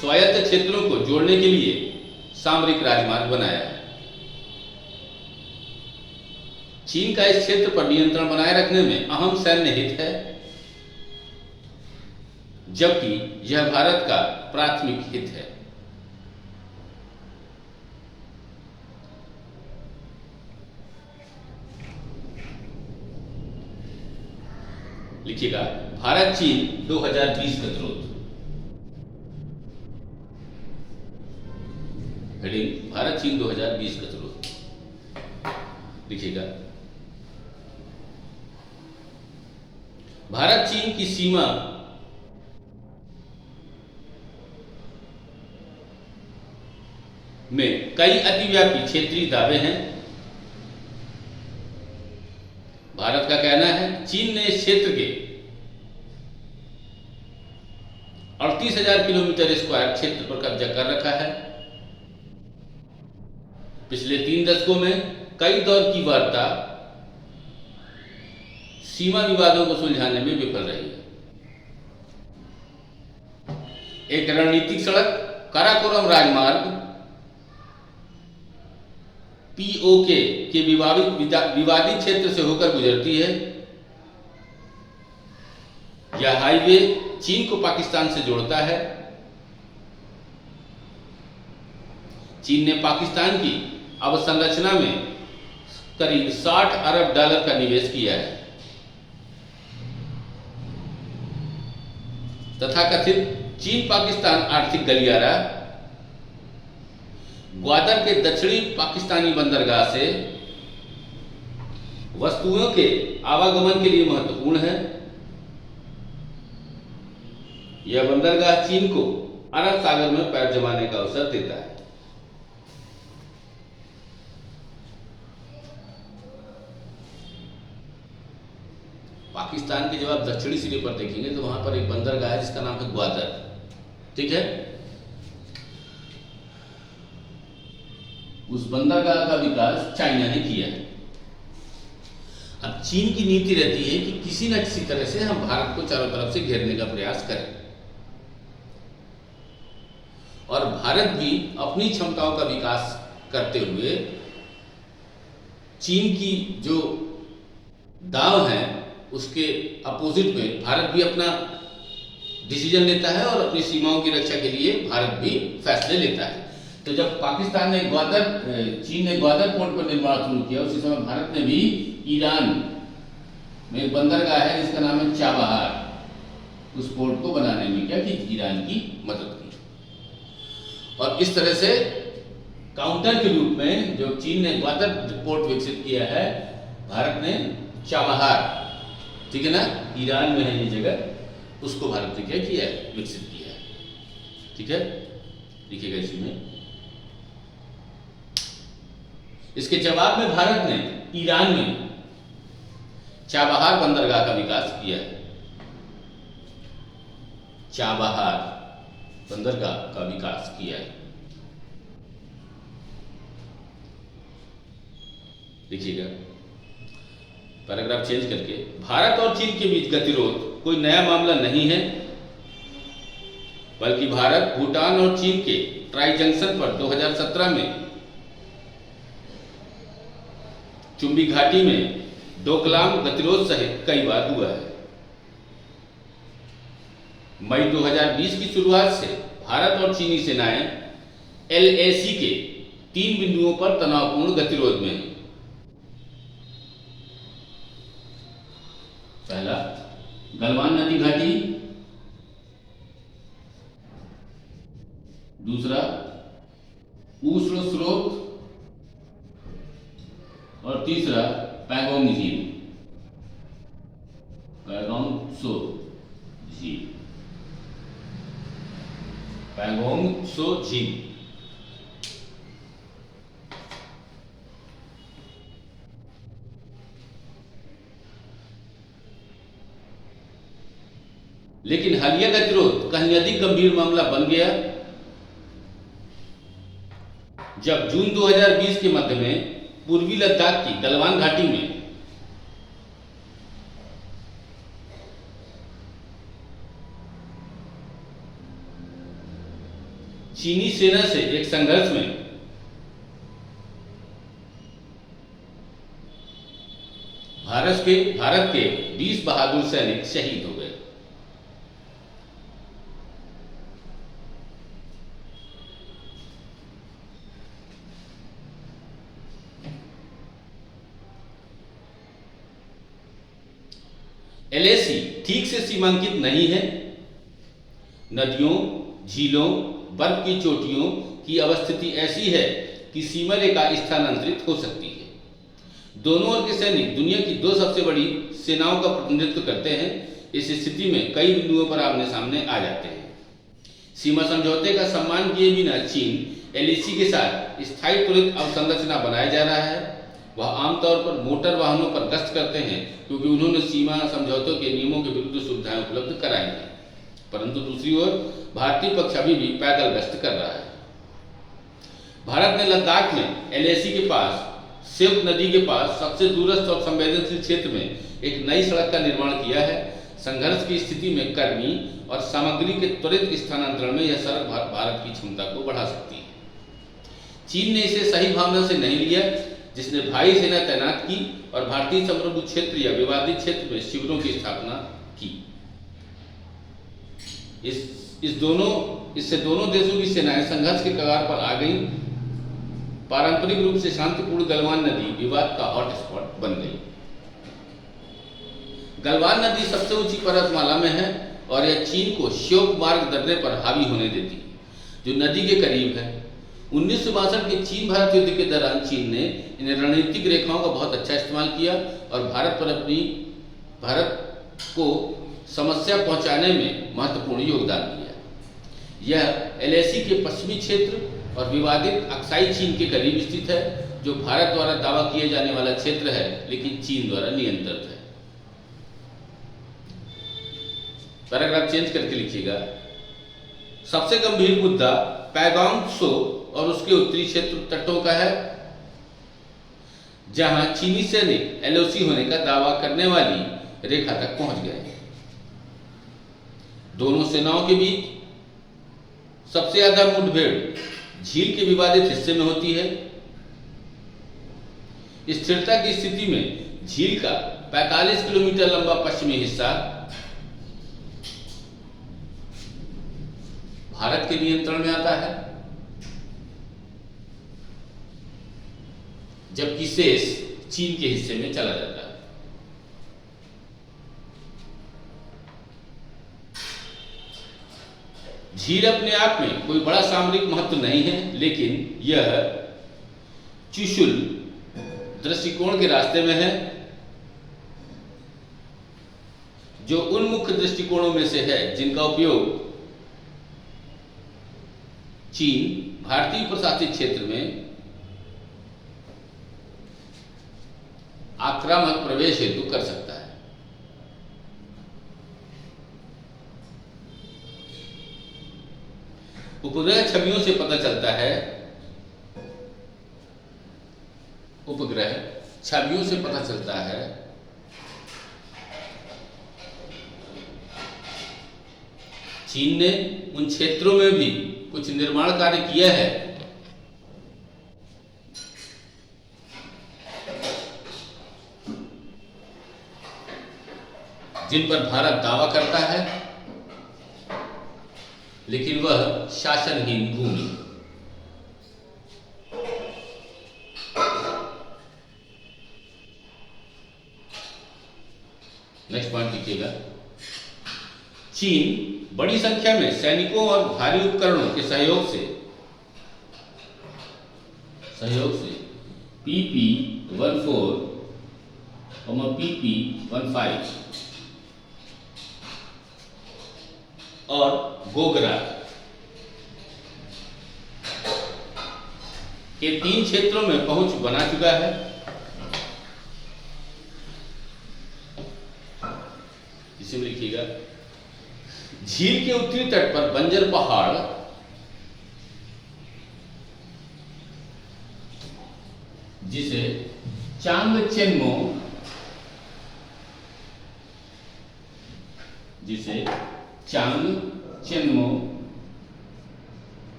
Speaker 1: स्वायत्त क्षेत्रों को जोड़ने के लिए सामरिक राजमार्ग बनाया है। चीन का इस क्षेत्र पर नियंत्रण बनाए रखने में अहम सैन्य हित है, जबकि यह भारत का प्राथमिक हित है। लिखिएगा भारत चीन 2020 गतिरोध। हेडिंग भारत चीन 2020 गतिरोध। लिखिएगा भारत चीन की सीमा में कई अतिव्यापी क्षेत्रीय दावे हैं। भारत का कहना है चीन ने इस क्षेत्र के 38,000 किलोमीटर स्क्वायर क्षेत्र पर कब्जा कर रखा है। पिछले 3 दशकों में कई दौर की वार्ता सीमा विवादों को सुलझाने में विफल रही है। एक रणनीतिक सड़क काराकोरम राजमार्ग पीओके के विवादित क्षेत्र से होकर गुजरती है। यह हाईवे चीन को पाकिस्तान से जोड़ता है। चीन ने पाकिस्तान की अवसंरचना में करीब $60 अरब का निवेश किया है। तथाकथित चीन पाकिस्तान आर्थिक गलियारा ग्वादर के दक्षिणी पाकिस्तानी बंदरगाह से वस्तुओं के आवागमन के लिए महत्वपूर्ण है। यह बंदरगाह चीन को अरब सागर में पैर जमाने का अवसर देता है। पाकिस्तान के जब आप दक्षिणी सिरे पर देखेंगे तो वहां पर एक बंदरगाह है जिसका नाम है ग्वादर। ठीक है, उस बंदरगाह का विकास चाइना ने किया है। अब चीन की नीति रहती है कि किसी न किसी तरह से हम भारत को चारों तरफ से घेरने का प्रयास करें, और भारत भी अपनी क्षमताओं का विकास करते हुए चीन की जो दाव है उसके अपोजिट में भारत भी अपना डिसीजन लेता है और अपनी सीमाओं की रक्षा के लिए भारत भी फैसले लेता है। तो जब पाकिस्तान ने चीन ने ग्वादर पोर्ट पर निर्माण शुरू किया, उसी समय भारत ने भी ईरान में एक बंदरगाह है जिसका नाम है चाबहार, उस पोर्ट को बनाने में क्या कि ईरान की मदद की। और इस तरह से काउंटर के रूप में जो चीन ने ग्वादर पोर्ट विकसित किया है, भारत ने चाबहार, ठीक है ना, ईरान में है ये जगह, उसको भारत ने क्या किया है, विकसित किया है। ठीक है, लिखिएगा इसमें। इसके जवाब में भारत ने ईरान में चाबहार बंदरगाह का विकास किया है। चाबहार बंदरगाह का विकास किया है। देखिएगा पैराग्राफ चेंज करके, भारत और चीन के बीच गतिरोध कोई नया मामला नहीं है, बल्कि भारत भूटान और चीन के ट्राई जंक्शन पर 2017 में चुंबी घाटी में डोकलाम गतिरोध सहित कई बार हुआ है। मई 2020 की शुरुआत से भारत और चीनी सेनाएं LAC के 3 बिंदुओं पर तनावपूर्ण गतिरोध में हैं। पहला, गलवान नदी घाटी, दूसरा ऊष्ण स्रोत, और तीसरा पैगोंग झील, पैगोंग त्सो झील, पैगोंग त्सो झील। लेकिन हालिया गतिरोध कहीं अधिक गंभीर मामला बन गया जब जून 2020 के मध्य में पूर्वी लद्दाख की गलवान घाटी में चीनी सेना से एक संघर्ष में भारत के 20 बहादुर सैनिक शहीद हो गए। एलएसी ठीक से सीमांकित नहीं है। नदियों, झीलों, बर्फ की चोटियों की अवस्थिति ऐसी है कि सीमा रेखा स्थानांतरित हो सकती है। दोनों ओर के सैनिक दुनिया की दो सबसे बड़ी सेनाओं का प्रतिनिधित्व करते हैं। इस स्थिति में कई बिंदुओं पर आमने सामने आ जाते हैं। सीमा समझौते का सम्मान किए बिना चीन एलएसी के साथ स्थायी त्वरित अवसंरचना बनाया जा रहा है। वह आमतौर पर मोटर वाहनों पर गश्त करते हैं क्योंकि उन्होंने सीमा समझौतों के नियमों के विरुद्ध सुविधाएं उपलब्ध कराई हैं। परंतु दूसरी ओर भारतीय पक्ष अभी भी पैदल गश्त कर रहा है। भारत ने लद्दाख में एलएसी के पास सेव्क नदी के पास सबसे दूरस्थ और संवेदनशील क्षेत्र में एक नई सड़क का निर्माण किया है। संघर्ष की स्थिति में कर्मी और सामग्री के त्वरित स्थानांतरण में यह सड़क भारत की क्षमता को बढ़ा सकती है। चीन ने इसे सही भावना से नहीं लिया, जिसने भारी सेना तैनात की और भारतीय समृद्ध क्षेत्र या विवादित क्षेत्र में शिविरों की स्थापना की। इससे दोनों देशों की सेनाएं संघर्ष के कगार पर आ गईं। पारंपरिक रूप से शांतिपूर्ण गलवान नदी विवाद का हॉटस्पॉट बन गई। गलवान नदी सबसे ऊंची पर्वतमाला में है और यह चीन को श्योक मार्ग दर्रे पर हावी होने देती है, जो नदी के करीब है। 1962 के चीन भारत युद्ध के दौरान चीन ने इन रणनीतिक रेखाओं का बहुत अच्छा इस्तेमाल किया और भारत को समस्या पहुंचाने में महत्वपूर्ण योगदान दिया। यह एलएसी के पश्चिमी क्षेत्र और विवादित अक्साई चीन के करीब स्थित है, जो भारत द्वारा दावा किए जाने वाला क्षेत्र है लेकिन चीन द्वारा नियंत्रित है। पैराग्राफ चेंज करके लिखिएगा। सबसे गंभीर मुद्दा पैगोंग त्सो और उसके उत्तरी क्षेत्र तटों का है, जहां चीनी सैनिक एलओसी होने का दावा करने वाली रेखा तक पहुंच गए। दोनों सेनाओं के बीच सबसे ज्यादा मुठभेड़ झील के विवादित हिस्से में होती है। स्थिरता की स्थिति में झील का 45 किलोमीटर लंबा पश्चिमी हिस्सा भारत के नियंत्रण में आता है, जबकि शेष चीन के हिस्से में चला जाता है। झील अपने आप में कोई बड़ा सामरिक महत्व नहीं है, लेकिन यह चुशुल दृष्टिकोण के रास्ते में है, जो उन मुख्य दृष्टिकोणों में से है जिनका उपयोग चीन भारतीय प्रशासित क्षेत्र में आक्रामक प्रवेश हेतु कर सकता है। उपग्रह छवियों से पता चलता है चीन ने उन क्षेत्रों में भी कुछ निर्माण कार्य किया है जिन पर भारत दावा करता है, लेकिन वह शासनहीन भूमि। नेक्स्ट पॉइंट लिखिएगा। चीन बड़ी संख्या में सैनिकों और भारी उपकरणों के सहयोग से PP-14 और PP-15 और गोगरा के 3 क्षेत्रों में पहुंच बना चुका है। इसी में लिखिएगा, झील के उत्तरी तट पर बंजर पहाड़ जिसे चांगचेनमो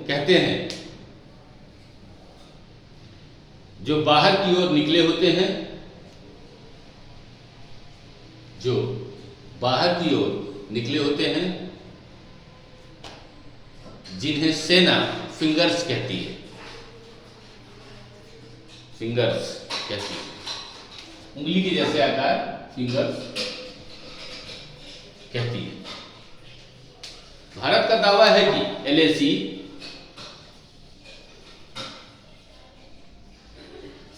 Speaker 1: कहते हैं, जो बाहर की ओर निकले होते हैं, जिन्हें सेना फिंगर्स कहती है। उंगली के जैसे आकार फिंगर्स कहती है। भारत का दावा है कि LAC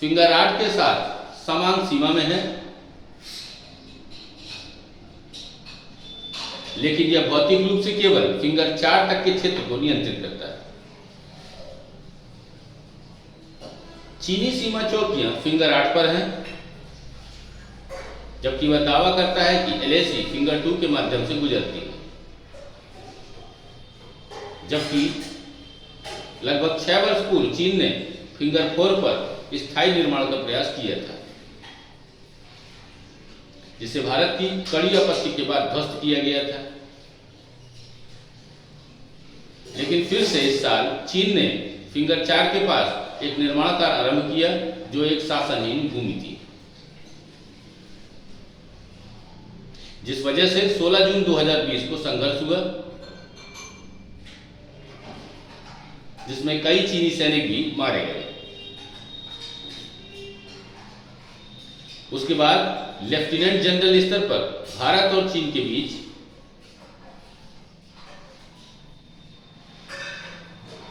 Speaker 1: फिंगर 8 के साथ समान सीमा में है, लेकिन यह भौतिक रूप से केवल फिंगर 4 तक के क्षेत्र को नियंत्रित करता है। चीनी सीमा चौकियां फिंगर 8 पर हैं, जबकि वह दावा करता है कि LAC फिंगर 2 के माध्यम से गुजरती है। जबकि लगभग 6 वर्ष पूर्व चीन ने फिंगर 4 पर स्थायी निर्माण का प्रयास किया था, जिसे भारत की कड़ी आपत्ति के बाद ध्वस्त किया गया था। लेकिन फिर से इस साल चीन ने फिंगर 4 के पास एक निर्माण कार्य आरंभ किया, जो एक शासनहीन भूमि थी, जिस वजह से 16 जून 2020 को संघर्ष हुआ, जिसमें कई चीनी सैनिक भी मारे गए। उसके बाद लेफ्टिनेंट जनरल स्तर पर भारत और चीन के बीच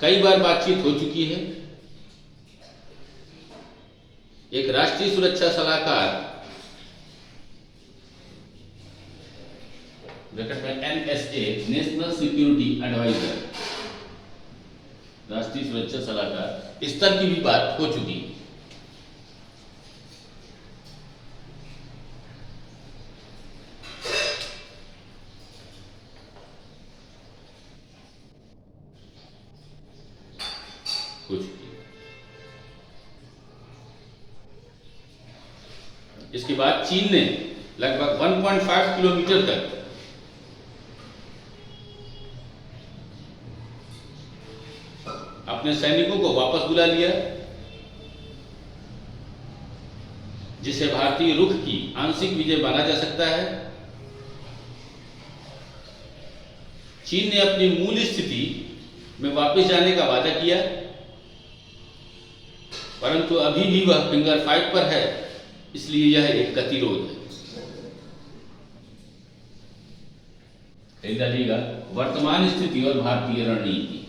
Speaker 1: कई बार बातचीत हो चुकी है। एक राष्ट्रीय सुरक्षा सलाहकार NSA नेशनल सिक्योरिटी एडवाइजर, राष्ट्रीय सुरक्षा सलाहकार स्तर की भी बात हो चुकी है। इसके बाद चीन ने लगभग 1.5 किलोमीटर तक अपने सैनिकों को वापस बुला लिया, जिसे भारतीय रुख की आंशिक विजय माना जा सकता है। चीन ने अपनी मूल स्थिति में वापस जाने का वादा किया, परंतु अभी भी वह फिंगर 5 पर है, इसलिए यह एक गतिरोध है। डालिएगा वर्तमान स्थिति और भारतीय रणनीति।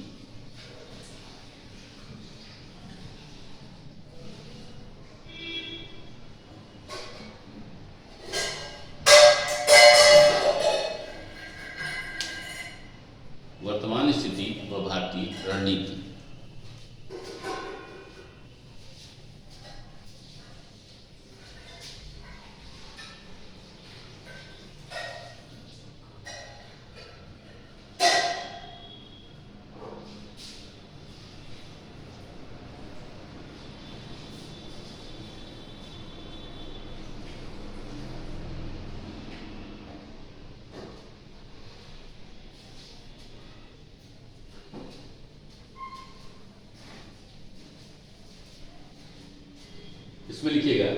Speaker 1: वर्तमान स्थिति व भारतीय रणनीति। इसमें लिखिएगा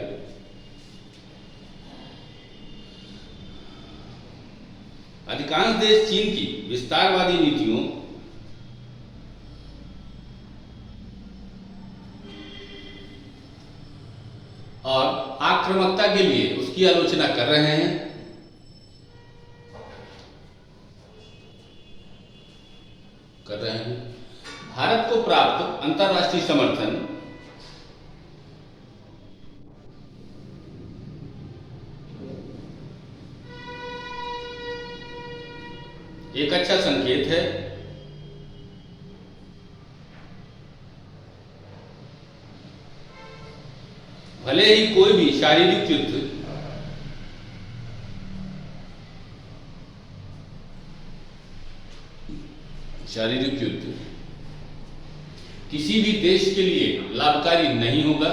Speaker 1: अधिकांश देश चीन की विस्तारवादी नीतियों और आक्रामकता के लिए उसकी उसकी आलोचना कर रहे हैं। भारत को प्राप्त अंतर्राष्ट्रीय समर्थन एक अच्छा संकेत है। भले ही कोई भी शारीरिक युद्ध किसी भी देश के लिए लाभकारी नहीं होगा,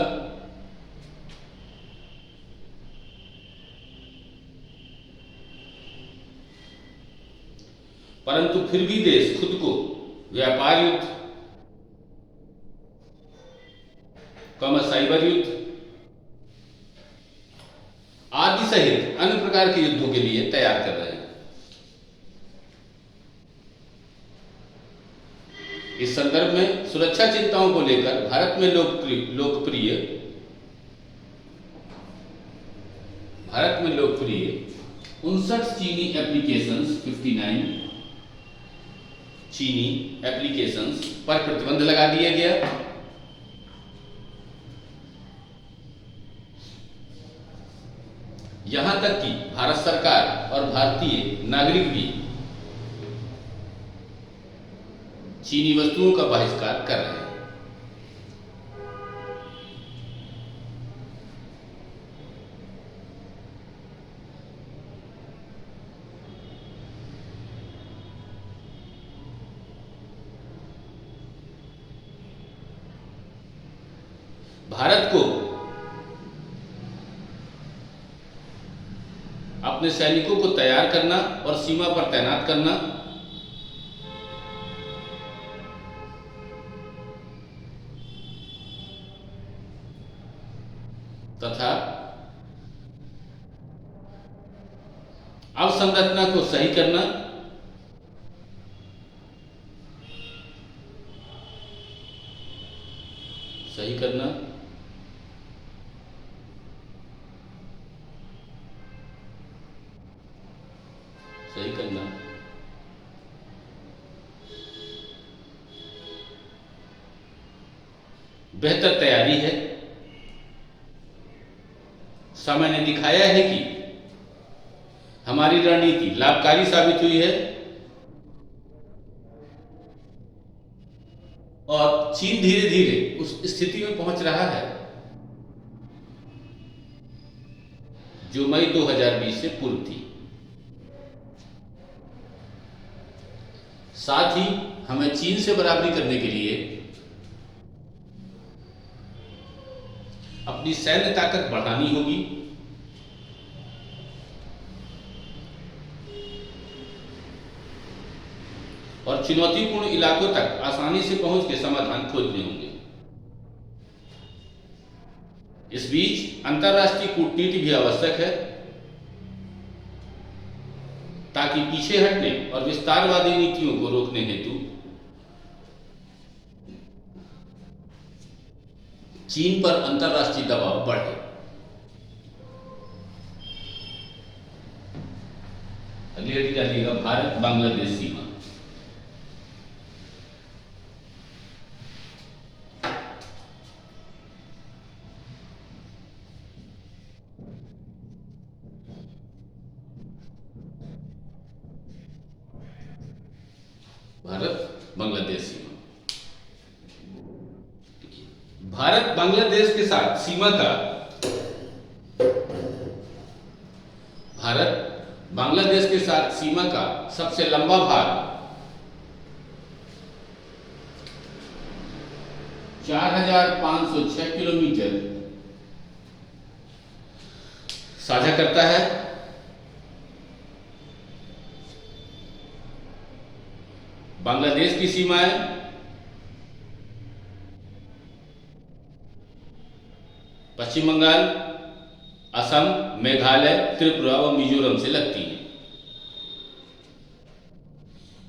Speaker 1: परंतु फिर भी देश खुद को व्यापार युद्ध, साइबर युद्ध आदि सहित अन्य प्रकार के युद्धों के लिए तैयार कर रहे हैं। इस संदर्भ में सुरक्षा चिंताओं को लेकर भारत में लोकप्रिय 59 चीनी एप्लीकेशंस 59 चीनी एप्लीकेशंस पर प्रतिबंध लगा दिया गया। यहां तक कि भारत सरकार और भारतीय नागरिक भी चीनी वस्तुओं का बहिष्कार कर रहे हैं। भारत को अपने सैनिकों को तैयार करना और सीमा पर तैनात करना तथा अवसंरचना को सही करना बेहतर तैयारी है। समय ने दिखाया है कि हमारी रणनीति लाभकारी साबित हुई है और चीन धीरे धीरे उस स्थिति में पहुंच रहा है जो मई 2020 से पूर्व थी। साथ ही हमें चीन से बराबरी करने के लिए अपनी सैन्य ताकत बढ़ानी होगी और चुनौतीपूर्ण इलाकों तक आसानी से पहुंच के समाधान खोजने होंगे। इस बीच अंतर्राष्ट्रीय कूटनीति भी आवश्यक है ताकि पीछे हटने और विस्तारवादी नीतियों को रोकने हेतु चीन पर अंतर्राष्ट्रीय दबाव बढ़े। अगली हेडिंग डालिएगा भारत बांग्लादेश सीमा। भारत बांग्लादेश सीमा। भारत बांग्लादेश के साथ सीमा का सबसे लंबा भाग 4506 किलोमीटर साझा करता है। बांग्लादेश की सीमाएं पश्चिम बंगाल, असम, मेघालय, त्रिपुरा व मिजोरम से लगती है।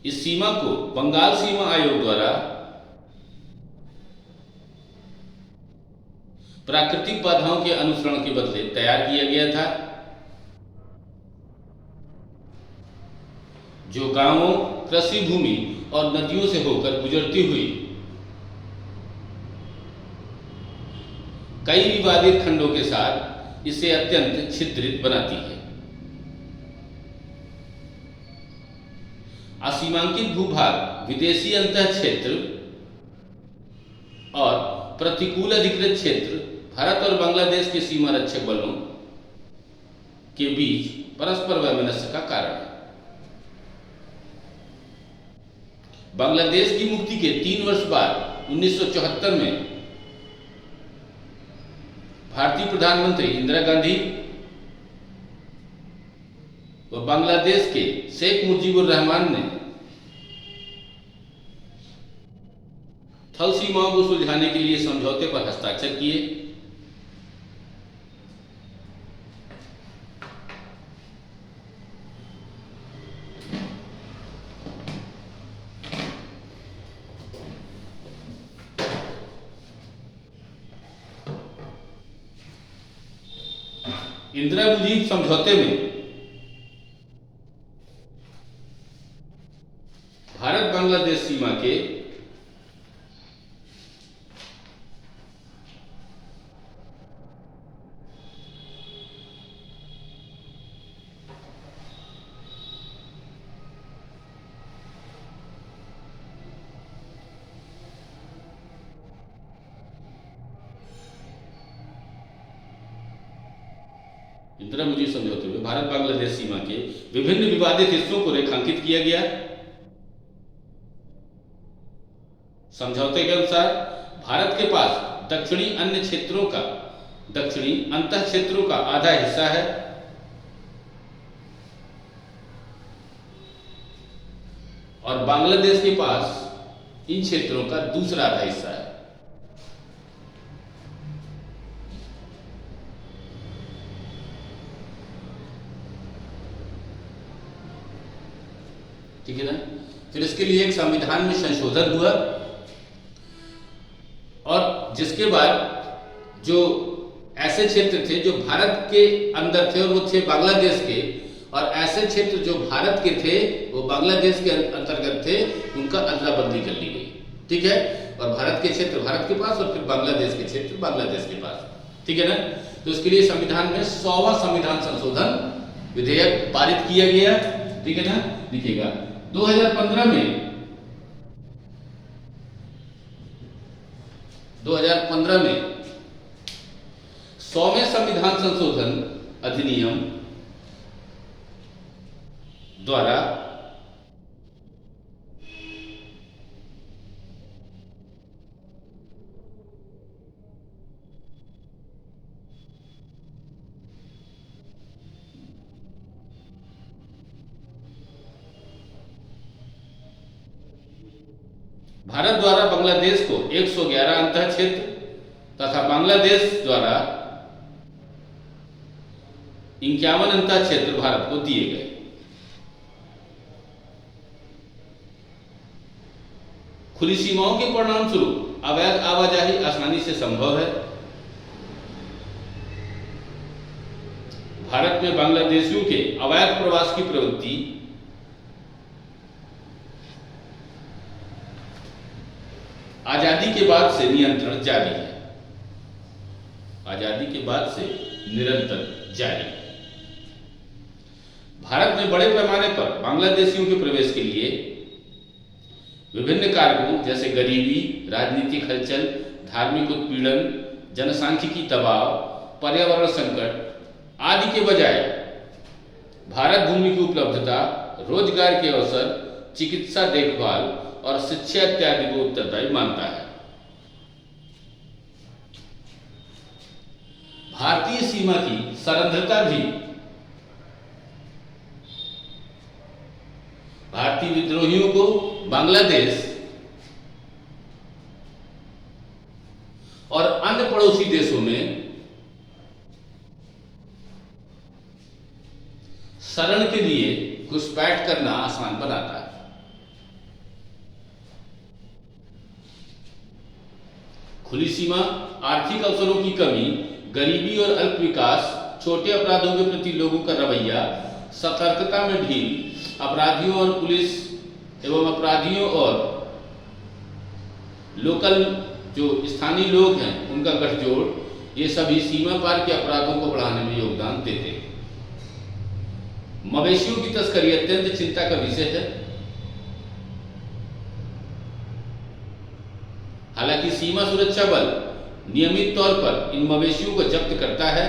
Speaker 1: इस सीमा को बंगाल सीमा आयोग द्वारा प्राकृतिक बाधाओं के अनुसरण के बदले तैयार किया गया था। जो गांवों, कृषि भूमि और नदियों से होकर गुजरती हुई कई विवादित खंडों के साथ इसे अत्यंत छिद्रित बनाती है। असीमांकित भूभाग, विदेशी अंतः क्षेत्र और प्रतिकूल अधिकृत क्षेत्र भारत और बांग्लादेश के सीमा रक्षक बलों के बीच परस्पर वैमनस्य का कारण है। बांग्लादेश की मुक्ति के 3 वर्ष बाद 1974 में भारतीय प्रधानमंत्री इंदिरा गांधी व बांग्लादेश के शेख मुजीबुर रहमान ने थल सीमाओं को सुलझाने के लिए समझौते पर हस्ताक्षर किए। इंदिरा मुजीब समझौते में भारत बांग्लादेश सीमा के इंदिरा मुजीब समझौते में भारत बांग्लादेश सीमा के विभिन्न विवादित हिस्सों को रेखांकित किया गया। समझौते के अनुसार भारत के पास दक्षिणी अंतः क्षेत्रों का आधा हिस्सा है और बांग्लादेश के पास इन क्षेत्रों का दूसरा आधा हिस्सा है। ठीक है ना। फिर इसके लिए एक संविधान में संशोधन हुआ और जिसके बाद जो ऐसे क्षेत्र थे जो भारत के अंदर थे और वो थे बांग्लादेश के, और ऐसे क्षेत्र जो भारत के थे वो बांग्लादेश के अंतर्गत थे, उनका अदला-बदली कर ली गई। ठीक है। और भारत के क्षेत्र भारत के पास और फिर बांग्लादेश के क्षेत्र बांग्लादेश के पास। ठीक है ना। तो इसके लिए संविधान में 100वां संविधान संशोधन विधेयक पारित किया गया। ठीक है ना। लिखिएगा 2015 में 100वें संविधान संशोधन अधिनियम द्वारा भारत द्वारा बांग्लादेश को 111 अंतः क्षेत्र तथा बांग्लादेश द्वारा 51 अंतः क्षेत्र भारत को दिए गए। खुली सीमाओं के परिणाम स्वरूप अवैध आवाजाही आसानी से संभव है। भारत में बांग्लादेशियों के अवैध प्रवास की प्रवृत्ति आजादी के बाद से नियंत्रण जारी है। आजादी के बाद से निरंतर जारी है। भारत में बड़े पैमाने पर बांग्लादेशियों के प्रवेश के लिए विभिन्न कारकों जैसे गरीबी, राजनीतिक हलचल, धार्मिक उत्पीड़न, जनसांख्यिकी दबाव, पर्यावरण संकट आदि के बजाय भारत भूमि की उपलब्धता, रोजगार के अवसर, चिकित्सा देखभाल और शिक्षा इत्यादि को उत्तरदायी मानता है। भारतीय सीमा की सरंध्रता भी भारतीय विद्रोहियों को बांग्लादेश और अन्य पड़ोसी देशों में शरण के लिए घुसपैठ करना आसान बनाता है। खुली सीमा आर्थिक अवसरों की कमी, गरीबी और अल्प विकास, छोटे अपराधों के प्रति लोगों का रवैया, सतर्कता में ढील अपराधियों और पुलिस एवं अपराधियों और लोकल जो स्थानीय लोग हैं उनका गठजोड़, ये सभी सीमा पार के अपराधों को बढ़ाने में योगदान देते हैं। मवेशियों की तस्करी अत्यंत चिंता का विषय है। हालांकि सीमा सुरक्षा बल नियमित तौर पर इन मवेशियों को जब्त करता है।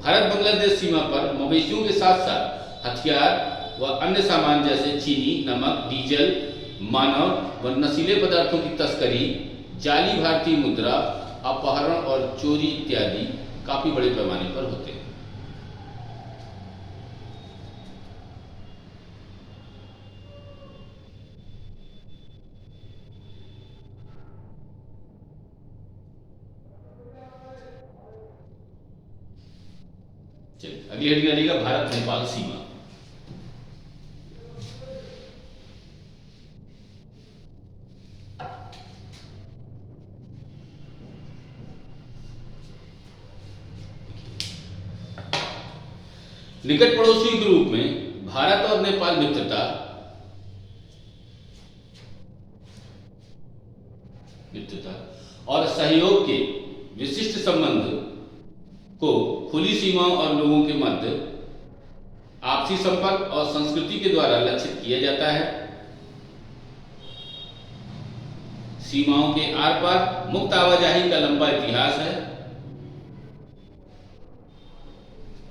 Speaker 1: भारत बांग्लादेश सीमा पर मवेशियों के साथ साथ हथियार व अन्य सामान जैसे चीनी, नमक, डीजल, मानव व नशीले पदार्थों की तस्करी, जाली भारतीय मुद्रा, अपहरण और चोरी इत्यादि काफी बड़े पैमाने पर होते हैं। चलिए अगली हेडिंग आएगा भारत नेपाल सीमा। निकट पड़ोसी के रूप में भारत और नेपाल मित्रता और सहयोग के विशिष्ट संबंध को खुली सीमाओं और लोगों के मध्य आपसी संपर्क और संस्कृति के द्वारा लक्षित किया जाता है। सीमाओं के आर पार मुक्त आवाजाही का लंबा इतिहास है।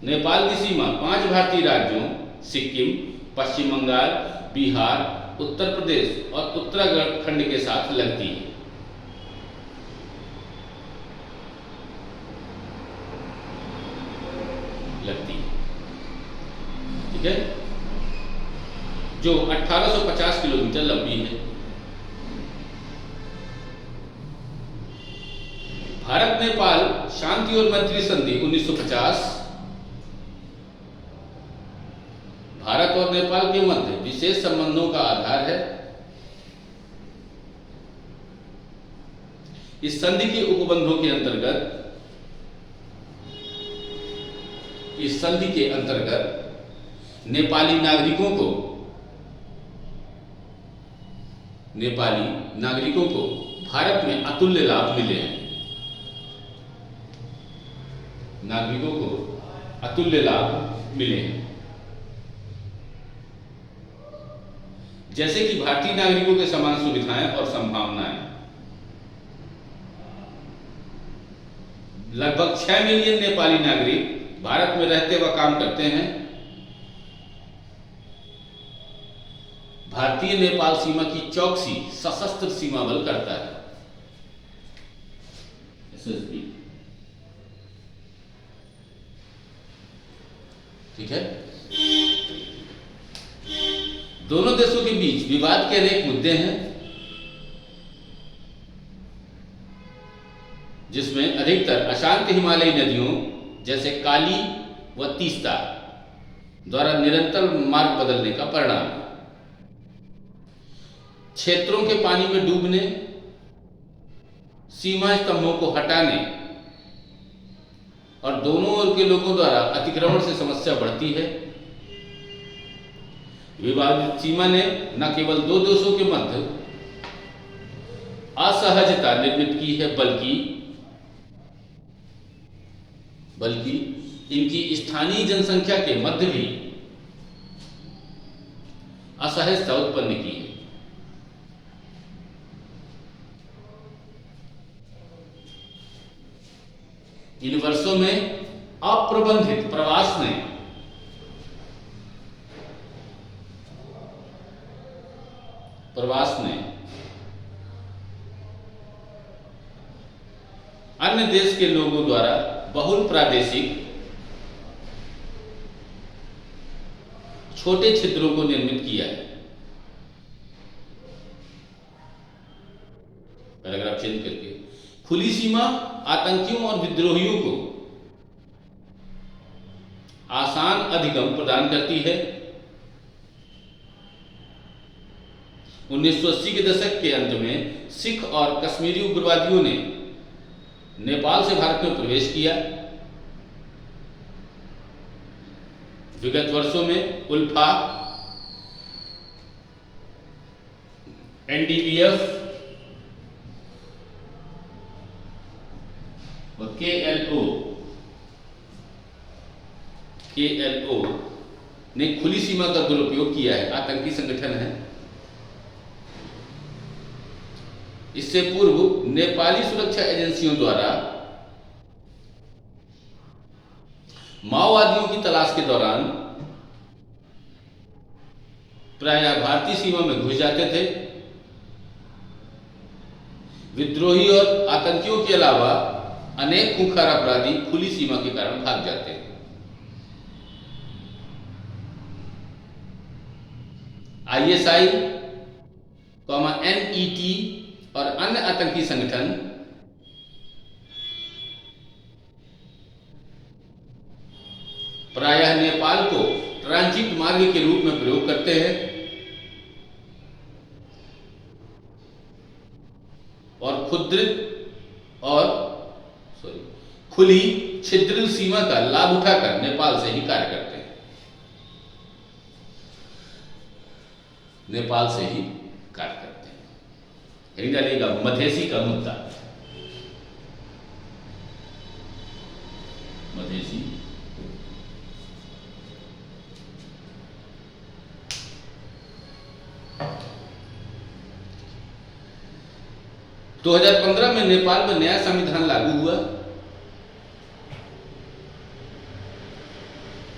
Speaker 1: नेपाल की सीमा 5 भारतीय राज्यों सिक्किम, पश्चिम बंगाल, बिहार, उत्तर प्रदेश और उत्तराखंड के साथ लगती है। ठीक है, जो 1850 किलोमीटर लंबी है। भारत नेपाल शांति और मैत्री संधि 1950 भारत और नेपाल के मध्य विशेष संबंधों का आधार है। इस संधि के उपबंधों के अंतर्गत नेपाली नागरिकों को भारत में अतुल्य लाभ मिले हैं। जैसे कि भारतीय नागरिकों के समान सुविधाएं और संभावनाएं। लगभग 6 मिलियन नेपाली नागरिक भारत में रहते व काम करते हैं। भारतीय नेपाल सीमा की चौकसी सशस्त्र सीमा बल करता है, SSB। ठीक है, दोनों देशों के बीच विवाद के अनेक मुद्दे हैं, जिसमें अधिकतर अशांत हिमालयी नदियों जैसे काली व तीस्ता द्वारा निरंतर मार्ग बदलने का परिणाम है। क्षेत्रों के पानी में डूबने, सीमा स्तंभों को हटाने और दोनों ओर के लोगों द्वारा अतिक्रमण से समस्या बढ़ती है। विवादित सीमा ने न केवल दो देशों के मध्य असहजता निर्मित की है, बल्कि इनकी स्थानीय जनसंख्या के मध्य भी असहजता उत्पन्न की है। इन वर्षों में अप्रबंधित प्रवास ने अन्य देश के लोगों द्वारा बहुल प्रादेशिक छोटे छिद्रों को निर्मित किया है। पैराग्राफ चेंज करके, खुली सीमा आतंकियों और विद्रोहियों को आसान अधिगम प्रदान करती है। 1980 के दशक के अंत में सिख और कश्मीरी उग्रवादियों ने नेपाल से भारत में प्रवेश किया। विगत वर्षों में उल्फा, एनडीबीएफ और केएलओ ने खुली सीमा का दुरुपयोग किया है, आतंकी संगठन है। इससे पूर्व नेपाली सुरक्षा एजेंसियों द्वारा माओवादियों की तलाश के दौरान प्रायः भारतीय सीमा में घुस जाते थे। विद्रोही और आतंकियों के अलावा अनेक खूंखार अपराधी खुली सीमा के कारण भाग जाते हैं। आईएसआई, एनईटी और अन्य आतंकी संगठन प्रायः नेपाल को ट्रांजिट मार्ग के रूप में प्रयोग करते हैं और खुली छिद्रिल सीमा का लाभ उठाकर नेपाल से ही कार्य करते हैं। नेपाल से ही कार्य करते हैं। यही डालिएगा मधेसी का मुद्दा। मधेसी 2015 में नेपाल में नया संविधान लागू हुआ।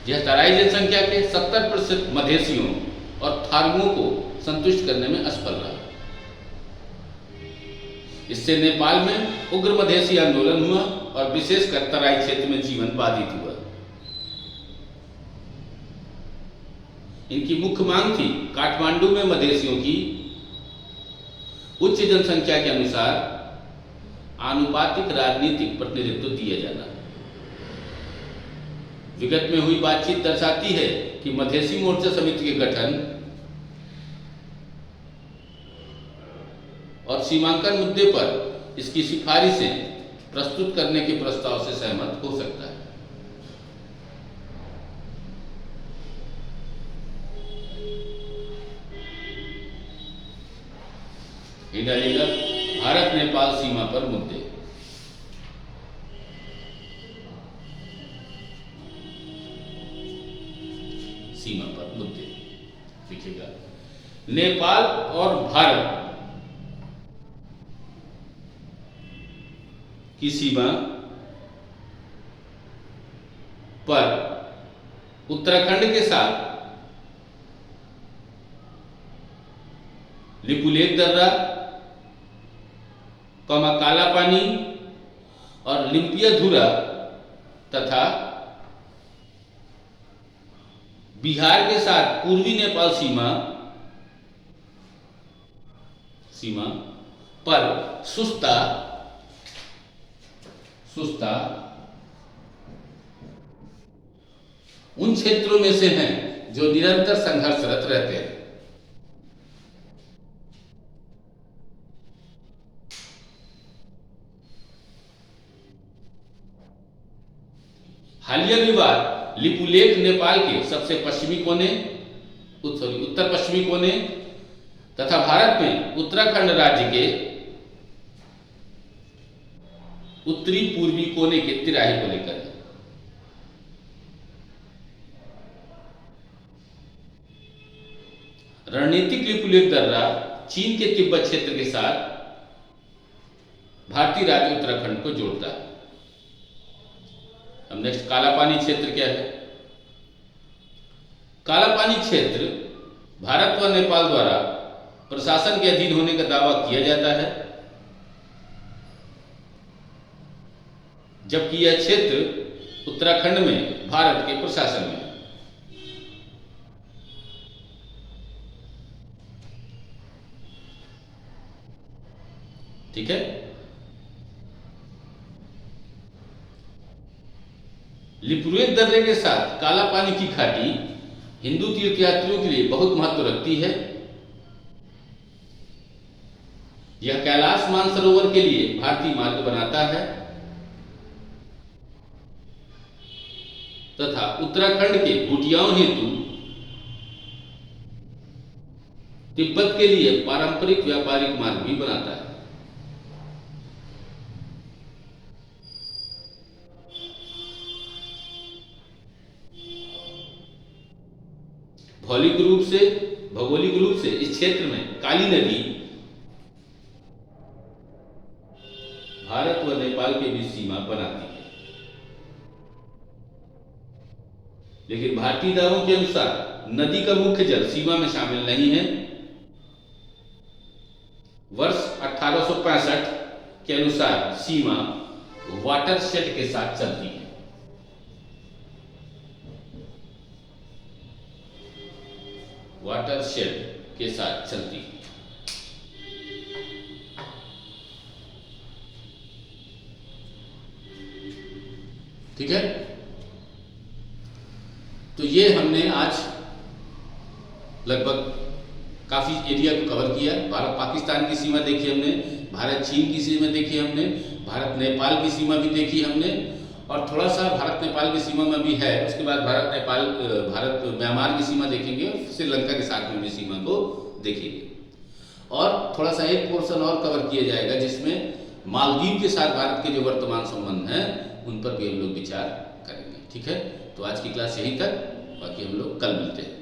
Speaker 1: यह तराई जनसंख्या के 70% मधेसियों और थारुओं को संतुष्ट करने में असफल रहा। इससे नेपाल में उग्र मधेसी आंदोलन हुआ और विशेषकर तराई क्षेत्र में जीवन बाधित हुआ। इनकी मुख्य मांग थी काठमांडू में मधेसियों की उच्च जनसंख्या के अनुसार आनुपातिक राजनीतिक प्रतिनिधित्व दिया जाना। विगत में हुई बातचीत दर्शाती है कि मधेसी मोर्चा समिति के गठन और सीमांकन मुद्दे पर इसकी सिफारिशें प्रस्तुत करने के प्रस्ताव से सहमत हो सकता है। डालिएगा भारत नेपाल सीमा पर मुद्दे। सीमा पर मुद्दे लिखिएगा। नेपाल और भारत की सीमा पर उत्तराखंड के साथ लिपुलेख दर्रा, काला पानी और लिम्पियाधुरा तथा बिहार के साथ पूर्वी नेपाल सीमा पर सुस्ता उन क्षेत्रों में से हैं जो निरंतर संघर्षरत रहते हैं। हालिया विवाद लिपुलेख नेपाल के सबसे उत्तर पश्चिमी कोने तथा भारत में उत्तराखंड राज्य के उत्तरी पूर्वी कोने के तिराहे को लेकर है। रणनीतिक लिपुलेख दर्रा चीन के तिब्बत क्षेत्र के साथ भारतीय राज्य उत्तराखंड को जोड़ता है। अब नेक्स्ट काला पानी क्षेत्र क्या है? काला पानी क्षेत्र भारत व नेपाल द्वारा प्रशासन के अधीन होने का दावा किया जाता है, जबकि यह क्षेत्र उत्तराखंड में भारत के प्रशासन में है। ठीक है। लिपुलेख दर्रे के साथ काला पानी की घाटी हिंदू तीर्थयात्रियों के लिए बहुत महत्व रखती है। यह कैलाश मानसरोवर के लिए भारतीय मार्ग बनाता है तथा उत्तराखंड के भूटियाओं हेतु तिब्बत के लिए पारंपरिक व्यापारिक मार्ग भी बनाता है। भौगोलिक रूप से इस क्षेत्र में काली नदी भारत व नेपाल के बीच सीमा बनाती है, लेकिन भारतीय दावों के अनुसार नदी का मुख्य जल सीमा में शामिल नहीं है। वर्ष 1865 के अनुसार सीमा वाटरशेड के साथ चलती है। वाटरशेड के साथ चलती है। ठीक है, तो ये हमने आज लगभग काफी एरिया को कवर किया। भारत पाकिस्तान की सीमा देखी हमने, भारत चीन की सीमा देखी हमने, भारत नेपाल की सीमा भी देखी हमने, और थोड़ा सा भारत नेपाल की सीमा में भी है। उसके बाद भारत म्यांमार की सीमा देखेंगे, श्रीलंका के साथ में भी सीमा को देखेंगे, और थोड़ा सा एक पोर्शन और कवर किया जाएगा जिसमें मालदीव के साथ भारत के जो वर्तमान संबंध हैं उन पर भी हम लोग विचार करेंगे। ठीक है, तो आज की क्लास यहीं तक, बाकी हम लोग कल मिलते हैं।